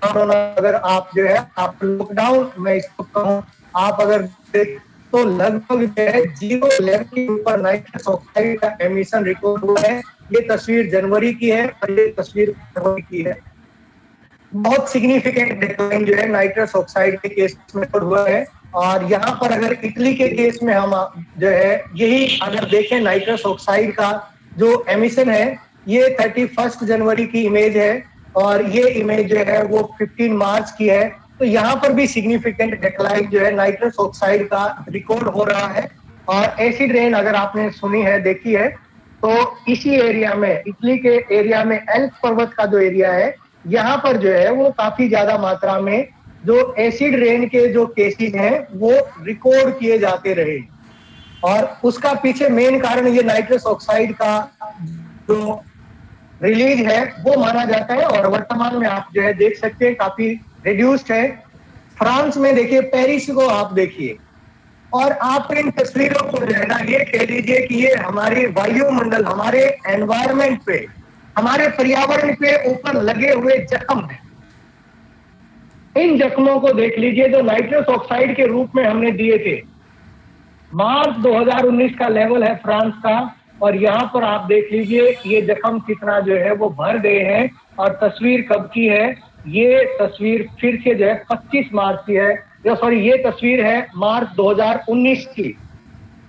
अगर आप जो है आप लॉकडाउन में इसको कहूं, आप अगर देख तो लगभग जो है 0 लेवल के ऊपर नाइट्रस ऑक्साइड का एमिशन रिकॉर्ड हुआ है। ये तस्वीर जनवरी की है और ये तस्वीर फरवरी की है। बहुत सिग्निफिकेंट डिक्लाइन जो है नाइट्रस ऑक्साइड के केस में हुआ है। और यहाँ पर अगर इटली के केस में हम जो है यही अगर देखें, नाइट्रस ऑक्साइड का जो एमिशन है ये 31 जनवरी की इमेज है, और ये इमेज जो है वो 15 मार्च की है। तो यहाँ पर भी सिग्निफिकेंट डिक्लाइन जो है नाइट्रस ऑक्साइड का रिकॉर्ड हो रहा है। और एसिड रेन अगर आपने सुनी है, देखी है, तो इसी एरिया में, इटली के एरिया में एल्प पर्वत का जो एरिया है, यहाँ पर जो है वो काफी ज्यादा मात्रा में जो एसिड रेन के जो केसेस हैं वो रिकॉर्ड किए जाते रहे। और उसका पीछे मेन कारण ये नाइट्रस ऑक्साइड का जो रिलीज है वो माना जाता है। और वर्तमान में आप जो है देख सकते हैं काफी रिड्यूस्ड है। फ्रांस में देखिए, पेरिस को आप देखिए, और आप इन तस्वीरों को जो है ना, ये कह लीजिए कि ये हमारी वायुमंडल, हमारे एनवायरमेंट पे, हमारे पर्यावरण पे ऊपर लगे हुए जख्म है। इन जख्मों को देख लीजिए जो नाइट्रस ऑक्साइड के रूप में हमने दिए थे। मार्च 2019 का लेवल है फ्रांस का, और यहाँ पर आप देख लीजिए ये जख्म कितना जो है वो भर गए हैं। और तस्वीर कब की है? ये तस्वीर फिर से जो है 25 मार्च की है, या सॉरी ये तस्वीर है मार्च 2019 की।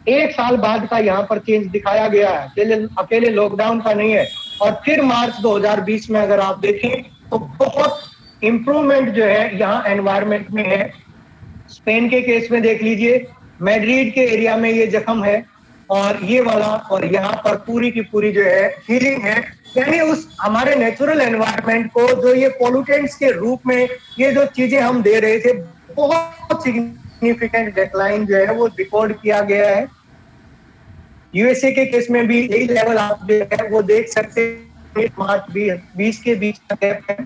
एक साल बाद का यहाँ पर चेंज दिखाया गया है, अकेले लॉकडाउन का नहीं है। और फिर मार्च 2020 में अगर आप देखें तो बहुत इंप्रूवमेंट जो है यहाँ एनवायरमेंट में है। स्पेन के केस में देख लीजिए, मैड्रिड के एरिया में ये जख्म है, और ये वाला, और यहाँ पर पूरी की पूरी जो है हीलिंग है। यानी उस हमारे नेचुरल एनवायरनमेंट को जो ये पोल्यूटेंट्स के रूप में ये जो चीजें हम दे रहे थे, बहुत सिग्निफिकेंट डिक्लाइन जो है वो रिकॉर्ड किया गया है। यूएसए के केस में भी यही लेवल आप जो है वो देख सकते हैं, मार्च 20 के बीच तक है।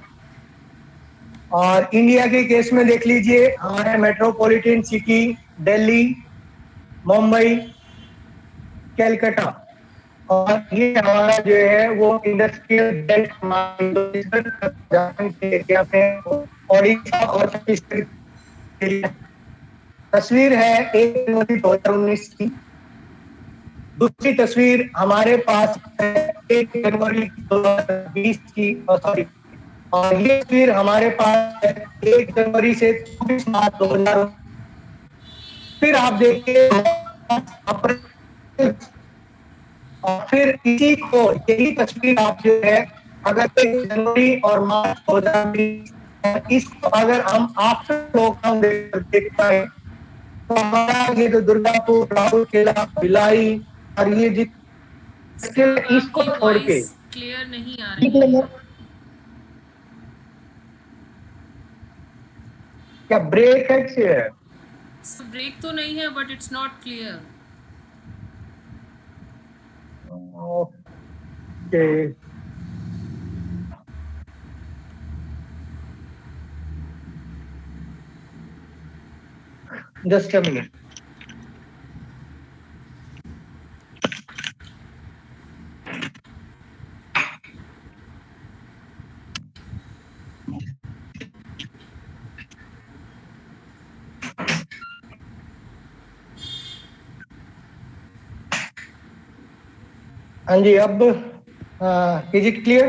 और इंडिया के केस में देख लीजिए, हमारे मेट्रोपॉलिटन सिटी दिल्ली, मुंबई, कलकत्ता, और ये हमारा जो है वो इंडस्ट्रियल बेल्ट ओडिशा और छत्तीसगढ़। तस्वीर है 1 जनवरी 2019 की। दूसरी तस्वीर हमारे पास है 1 जनवरी 2020 की, सॉरी, और ये तस्वीर हमारे पास है 1 जनवरी से 24 मार्च 2000। फिर आप देखिए अप्रैल, और फिर इसी को यही तस्वीर आप जो है अगर 1 जनवरी और मार्च 2020, इसको अगर हम आफ्टर लॉकडाउन देख पाए तो हमारा ये जो दुर्गापुर, राहुल किला, भिलाई, और ये इसको छोड़ के क्लियर नहीं आ रही है। क्या ब्रेक है? ब्रेक तो नहीं है, but it's not clear. Okay, just a minute. हाँ जी, अब is it clear?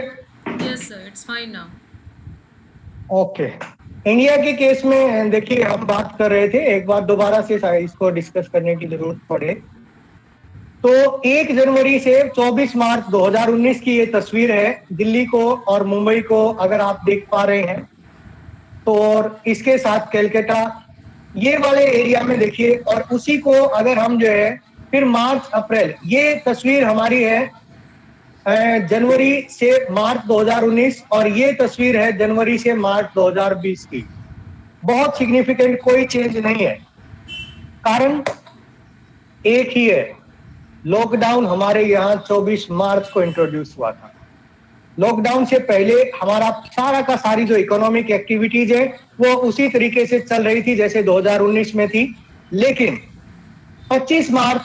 Yes sir, it's fine now. Okay, India के केस में देखिए हम बात कर रहे थे, एक बार दोबारा से इसको डिस्कस करने की जरूरत पड़े तो 1 जनवरी से 24 मार्च 2019 की ये तस्वीर है दिल्ली को और मुंबई को अगर आप देख पा रहे हैं तो, और इसके साथ कलकत्ता, ये वाले एरिया में देखिए। और उसी को अगर हम जो है फिर मार्च अप्रैल, ये तस्वीर हमारी है जनवरी से मार्च 2019, और ये तस्वीर है जनवरी से मार्च 2020 की। बहुत सिग्निफिकेंट कोई चेंज नहीं है। कारण एक ही है, लॉकडाउन हमारे यहाँ 24 मार्च को इंट्रोड्यूस हुआ था। लॉकडाउन से पहले हमारा सारा का सारी जो इकोनॉमिक एक्टिविटीज है वो उसी तरीके से चल रही थी जैसे 2019 में थी। लेकिन 25 मार्च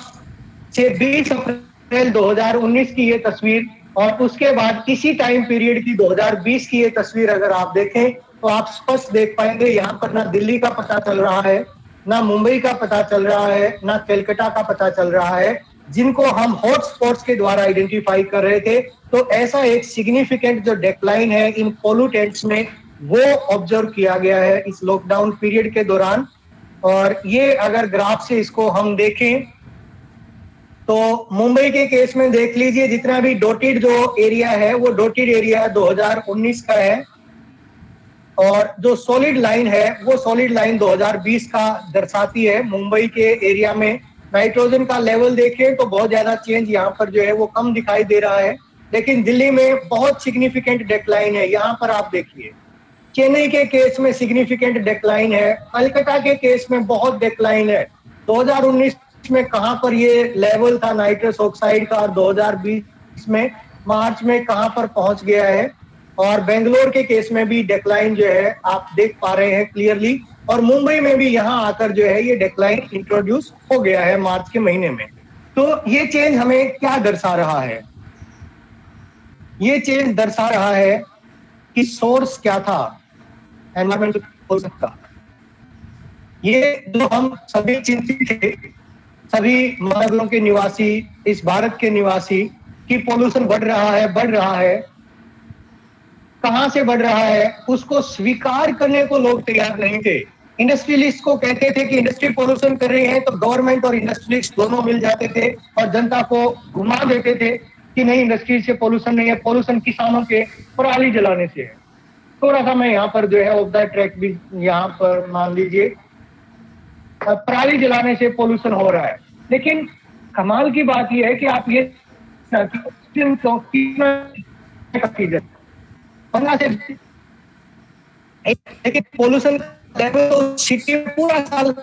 से 20 अप्रैल 2019 की ये तस्वीर, और उसके बाद इसी टाइम पीरियड की 2020 की ये तस्वीर अगर आप देखें तो आप स्पष्ट देख पाएंगे यहाँ पर ना दिल्ली का पता चल रहा है, ना मुंबई का पता चल रहा है, ना कलकत्ता का पता चल रहा है, जिनको हम हॉटस्पॉट्स के द्वारा आइडेंटिफाई कर रहे थे। तो ऐसा एक सिग्निफिकेंट जो डिक्लाइन है इन पोल्यूटेंट्स में वो ऑब्जर्व किया गया है इस लॉकडाउन पीरियड के दौरान। और ये अगर ग्राफ से इसको हम देखें तो मुंबई के केस में देख लीजिए, जितना भी डॉटेड जो एरिया है वो डॉटेड एरिया 2019 का है, और जो सॉलिड लाइन है वो सॉलिड लाइन 2020 का दर्शाती है। मुंबई के एरिया में नाइट्रोजन का लेवल देखें तो बहुत ज्यादा चेंज यहाँ पर जो है वो कम दिखाई दे रहा है, लेकिन दिल्ली में बहुत सिग्निफिकेंट डिक्लाइन है। यहाँ पर आप देखिए चेन्नई के केस में सिग्निफिकेंट डिक्लाइन है, कलकत्ता के केस में बहुत डिक्लाइन है। 2019 में कहां पर ये लेवल था नाइट्रस ऑक्साइड का, और 2020 में मार्च में कहां पर पहुंच गया है। और बेंगलोर के केस में भी डिक्लाइन जो है आप देख पा रहे हैं क्लियरली। और मुंबई में भी यहाँ आकर जो है ये डिक्लाइन इंट्रोड्यूस हो गया है मार्च के महीने में। तो ये चेंज हमें क्या दर्शा रहा है? ये चेंज दर्शा रहा है कि सोर्स क्या था एनवायरमेंटल पोल्यूशन का। ये जो हम सभी चिंतित थे, सभी महानगरों के निवासी, इस भारत के निवासी, कि पोल्यूशन बढ़ रहा है, कहां से बढ़ रहा है, उसको स्वीकार करने को लोग तैयार नहीं थे। इंडस्ट्रियलिस्ट को कहते थे कि इंडस्ट्री पोल्यूशन कर रही है, तो गवर्नमेंट और इंडस्ट्रियलिस्ट दोनों मिल जाते थे और जनता को घुमा देते थे कि नहीं, इंडस्ट्री से पोल्यूशन नहीं है, पोल्यूशन किसानों के पराली जलाने से है। थोड़ा सा मैं यहाँ पर जो है ऑफ द ट्रैक भी यहाँ पर मान लीजिए, पराली जलाने से पोल्यूशन हो रहा है। लेकिन कमाल की बात यह है कि आप ये लेकिन पोल्यूशन लेवल तो सिटी में पूरा साल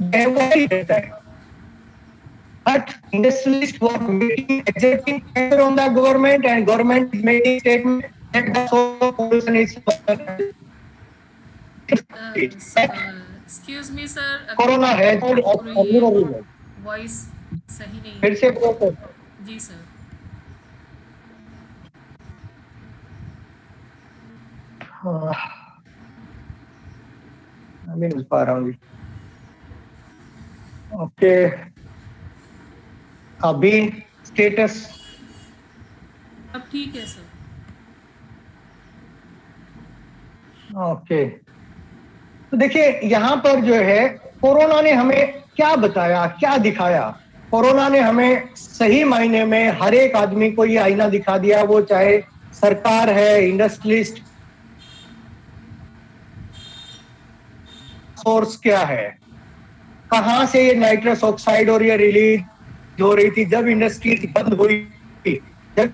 ही रहता है। But industrialists were making exerting pressure on the government, and government is making statement that the source of pollution is excuse me sir, corona है। वॉइस सही नहीं फिर है। से बोलो। जी सर। हाँ, मैं मिल पा रहा हूँ। ओके, अभी स्टेटस अब ठीक है सर। ओके, तो देखिए यहाँ पर जो है कोरोना ने हमें क्या बताया, क्या दिखाया। कोरोना ने हमें सही मायने में हर एक आदमी को ये आईना दिखा दिया, वो चाहे सरकार है, इंडस्ट्रियलिस्ट, सोर्स क्या है, कहां से ये नाइट्रस ऑक्साइड और ये रिलीज हो रही थी। जब इंडस्ट्री बंद हुई, जब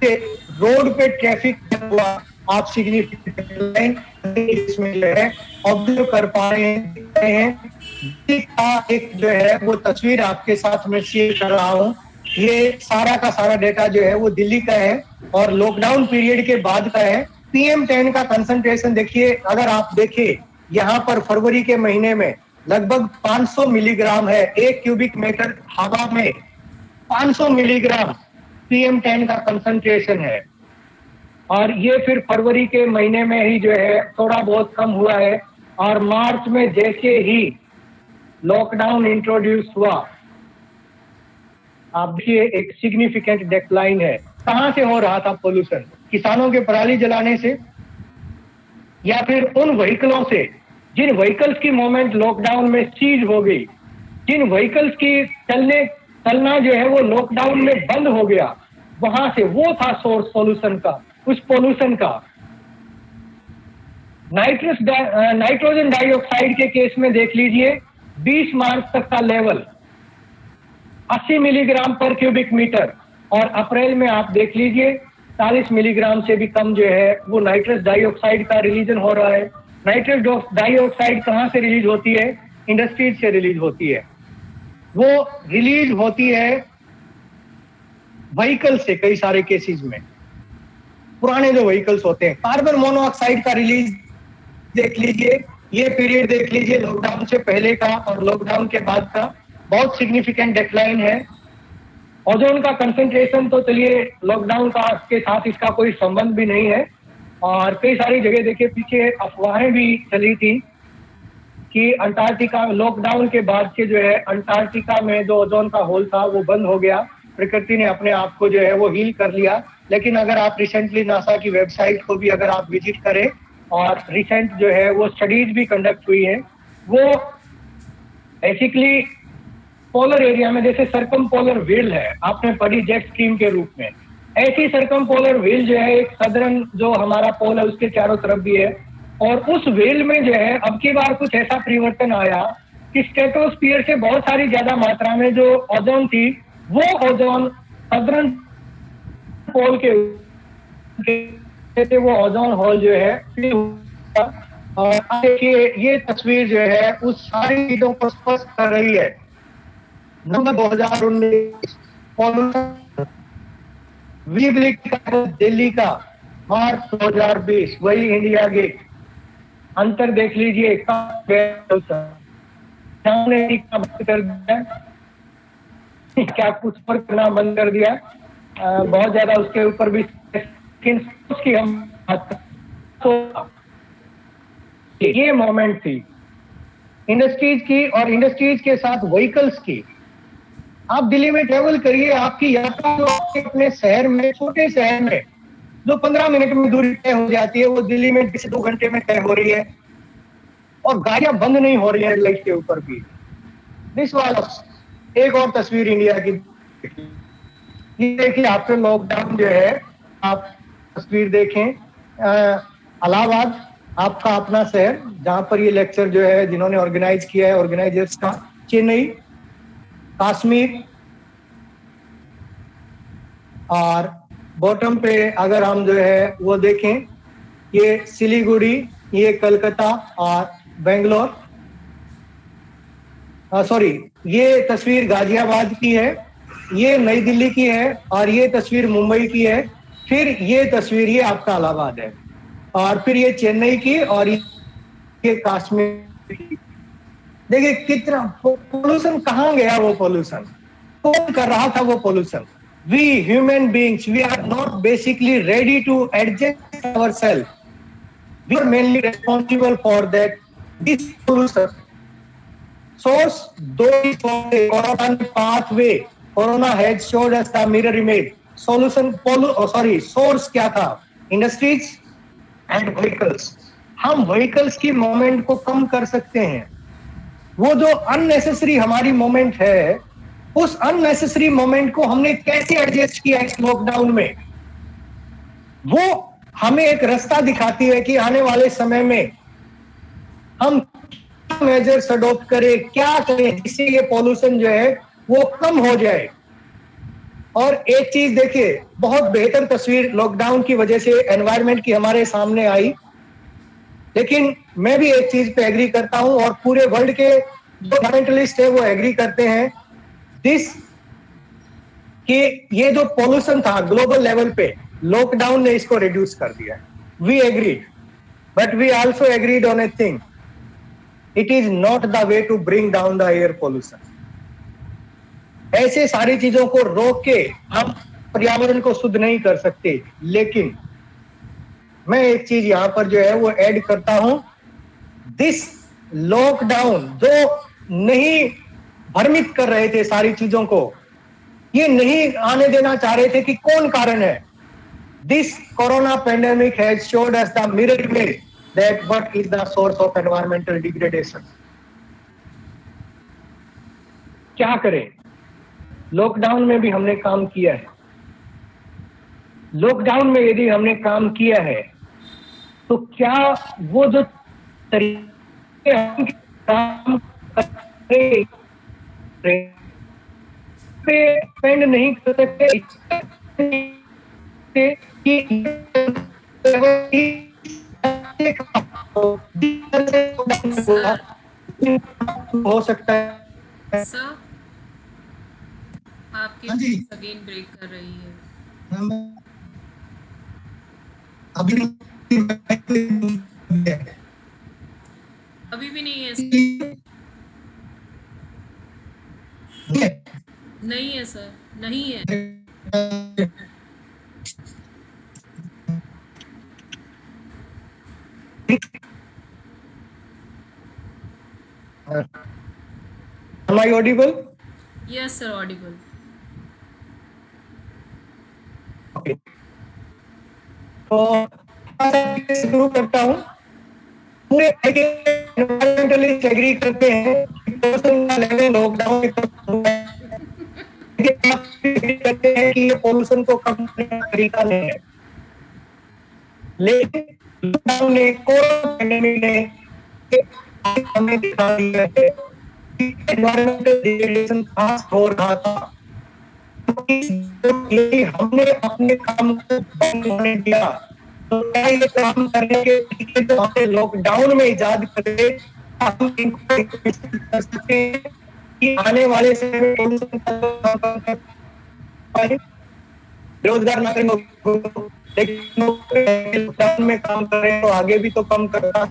रोड पे ट्रैफिक हुआ, आप सिग्निफिकेंट इसमें जो है ऑब्जर्व कर पा रहे हैं। एक जो है वो तस्वीर आपके साथ में शेयर कर रहा हूँ। ये सारा का सारा डेटा जो है वो दिल्ली का है और लॉकडाउन पीरियड के बाद का है। PM10 का कंसंट्रेशन देखिए, अगर आप देखें यहाँ पर फरवरी के महीने में लगभग 500 मिलीग्राम है। 1 क्यूबिक मीटर हवा में 500 मिलीग्राम PM10 का कंसंट्रेशन है। और ये फिर फरवरी के महीने में ही जो है थोड़ा बहुत कम हुआ है। और मार्च में जैसे ही लॉकडाउन इंट्रोड्यूस हुआ, आप देखिए एक सिग्निफिकेंट डिक्लाइन है। कहां से हो रहा था पोल्यूशन? किसानों के पराली जलाने से, या फिर उन व्हीकलों से जिन व्हीकल्स की मूवमेंट लॉकडाउन में सीज हो गई, जिन व्हीकल्स की चलना जो है वो लॉकडाउन में बंद हो गया, वहां से वो था सोर्स पोल्यूशन का। उस पोल्यूशन का नाइट्रोजन डाइऑक्साइड के केस में देख लीजिए, 20 मार्च तक का लेवल 80 मिलीग्राम पर क्यूबिक मीटर, और अप्रैल में आप देख लीजिए 40 मिलीग्राम से भी कम जो है वो नाइट्रस डाइऑक्साइड का रिलीजन हो रहा है। नाइट्रस डाइऑक्साइड कहां से रिलीज होती है? इंडस्ट्रीज से रिलीज होती है। वो रिलीज होती है व्हीकल से, कई सारे केसेस में पुराने जो व्हीकल्स होते हैं। कार्बन मोनोऑक्साइड का रिलीज देख लीजिए, ये पीरियड देख लीजिए लॉकडाउन से पहले का और लॉकडाउन के बाद का, बहुत सिग्निफिकेंट डिक्लाइन है। ओजोन का कंसंट्रेशन तो चलिए लॉकडाउन का के साथ इसका कोई संबंध भी नहीं है। और कई सारी जगह देखिए, पीछे अफवाहें भी चली थी कि अंटार्कटिका, लॉकडाउन के बाद के जो है अंटार्कटिका में जो ओजोन का होल था वो बंद हो गया, प्रकृति ने अपने आप को जो है वो हील कर लिया। लेकिन अगर आप रिसेंटली नासा की वेबसाइट को भी अगर आप विजिट करें, और रिसेंट जो है वो स्टडीज भी कंडक्ट हुई है, वो बेसिकली पोलर एरिया में, जैसे सर्कम पोलर व्हील है, आपने पढ़ी जेट स्ट्रीम के रूप में, ऐसी सर्कम पोलर व्हील जो है एक सदर्न जो हमारा पोल है उसके चारों तरफ भी है। और उस व्हील में जो है अब की बार कुछ ऐसा परिवर्तन आया कि स्ट्रेटोस्फीयर से बहुत सारी ज्यादा मात्रा में जो ओजोन थी, वो ओजोन सदर्न पोल के वो ओजोन होल जो है। और देखिए ये तस्वीर जो है उस सारी चीजों को स्पष्ट कर रही है। नवंबर 2019 दिल्ली का, मार्च 2020 वही इंडिया गेट, अंतर देख लीजिए, हमने बंद कर दिया, क्या कुछ पर करना बंद कर दिया, बहुत ज्यादा उसके ऊपर भी उसकी हम तो ये मोमेंट थी इंडस्ट्रीज की, और इंडस्ट्रीज के साथ व्हीकल्स की। आप दिल्ली में ट्रेवल करिए, आपकी यात्रा जो अपने शहर में, छोटे शहर में जो 15 मिनट में दूरी तय हो जाती है, वो दिल्ली में 2 घंटे में तय हो रही है, और गाड़ियां बंद नहीं हो रही है लाइट के ऊपर भी। दिस वाज एक और तस्वीर इंडिया की, ये देखिए आफ्टर लॉकडाउन जो है, आप तस्वीर देखें, इलाहाबाद आपका अपना शहर, जहां पर ये लेक्चर जो है जिन्होंने ऑर्गेनाइज किया है, ऑर्गेनाइजर्स का, चेन्नई, कश्मीर, और बॉटम पे अगर हम जो है वो देखें, ये सिलीगुड़ी, ये कलकत्ता और बेंगलोर, सॉरी, ये तस्वीर गाजियाबाद की है, ये नई दिल्ली की है, और ये तस्वीर मुंबई की है, फिर ये तस्वीर ये आपका इलाहाबाद है, और फिर ये चेन्नई की, और ये कश्मीर की। देखिए कितना पोल्यूशन, कहाँ गया वो पोल्यूशन, कौन कर रहा था वो pollution? We human beings, we are not basically ready to adjust ourselves. We are mainly responsible for that. This pollution source, though is from the corona pathway, corona has showed us the mirror image. Solution, source क्या था? Industries and vehicles. हम vehicles की moment को कम कर सकते हैं। वो जो अननेसेसरी हमारी मोमेंट है, उस अननेसेसरी मोमेंट को हमने कैसे एडजस्ट किया इस लॉकडाउन में, वो हमें एक रास्ता दिखाती है कि आने वाले समय में हम मेजर्स अडॉप्ट करें, क्या करें जिससे ये पॉल्यूशन जो है वो कम हो जाए। और एक चीज देखिए, बहुत बेहतर तस्वीर लॉकडाउन की वजह से एनवायरनमेंट की हमारे सामने आई, लेकिन मैं भी एक चीज पे एग्री करता हूं, और पूरे वर्ल्ड के जो एनवायरमेंटलिस्ट है वो एग्री करते हैं कि ये जो पॉल्यूशन था ग्लोबल लेवल पे, लॉकडाउन ने इसको रिड्यूस कर दिया। We agreed, but we also agreed on a thing, it is not the way to bring down the air pollution. ऐसे सारी चीजों को रोक के हम पर्यावरण को शुद्ध नहीं कर सकते। लेकिन मैं एक चीज यहां पर जो है वो ऐड करता हूं, दिस लॉकडाउन जो नहीं भ्रमित कर रहे थे सारी चीजों को, ये नहीं आने देना चाह रहे थे कि कौन कारण है। This corona pandemic has showed us the mirror image that what is the source of environmental degradation. क्या करें? लॉकडाउन में भी हमने काम किया है। लॉकडाउन में यदि हमने काम किया है तो क्या वो जो तरीके हम काम पे डिपेंड नहीं कर सकते कि हो सकता है। सर आपकी हाँ जी। अगेन ब्रेक कर रही है। अभी अभी भी नहीं है सर। नहीं है सर, नहीं है। Am I audible? Yes sir, Audible. Okay. तो शुरू करता हूँ। पूरे एनवायरमेंटलिस्ट एग्री करते हैं कि लॉकडाउन कहते हैं कि ये पॉल्यूशन को कम करने का तरीका नहीं है, लेकिन लॉकडाउन ने, कोरोना पैंडेमिक ने हमें दिखा दिया है कि एनवायरमेंटल डिग्रेडेशन फास्ट हो रहा था। यदि हमने अपने काम को बंद होने दिया तो क्या ये काम करने के तरीके तो हमने लॉकडाउन में इजाद करे, हम इनको कर सकते हैं कि आने वाले समय में पॉल्यूशन का रोजगार ना करें, लेकिन लॉकडाउन में काम कर रहे हैं तो आगे भी तो कम करना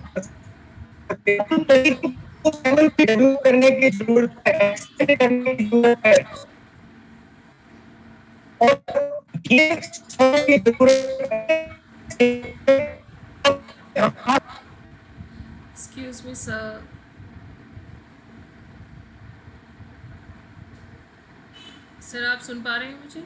सकते हैं। तो तरीकों को केवल डेवलप करने की जरूरत है, एक्सटेंड करने की जरूरत है, और ये समय की जरूरत है। एक्सक्यूज मी सर, सर आप सुन पा रहे हैं मुझे?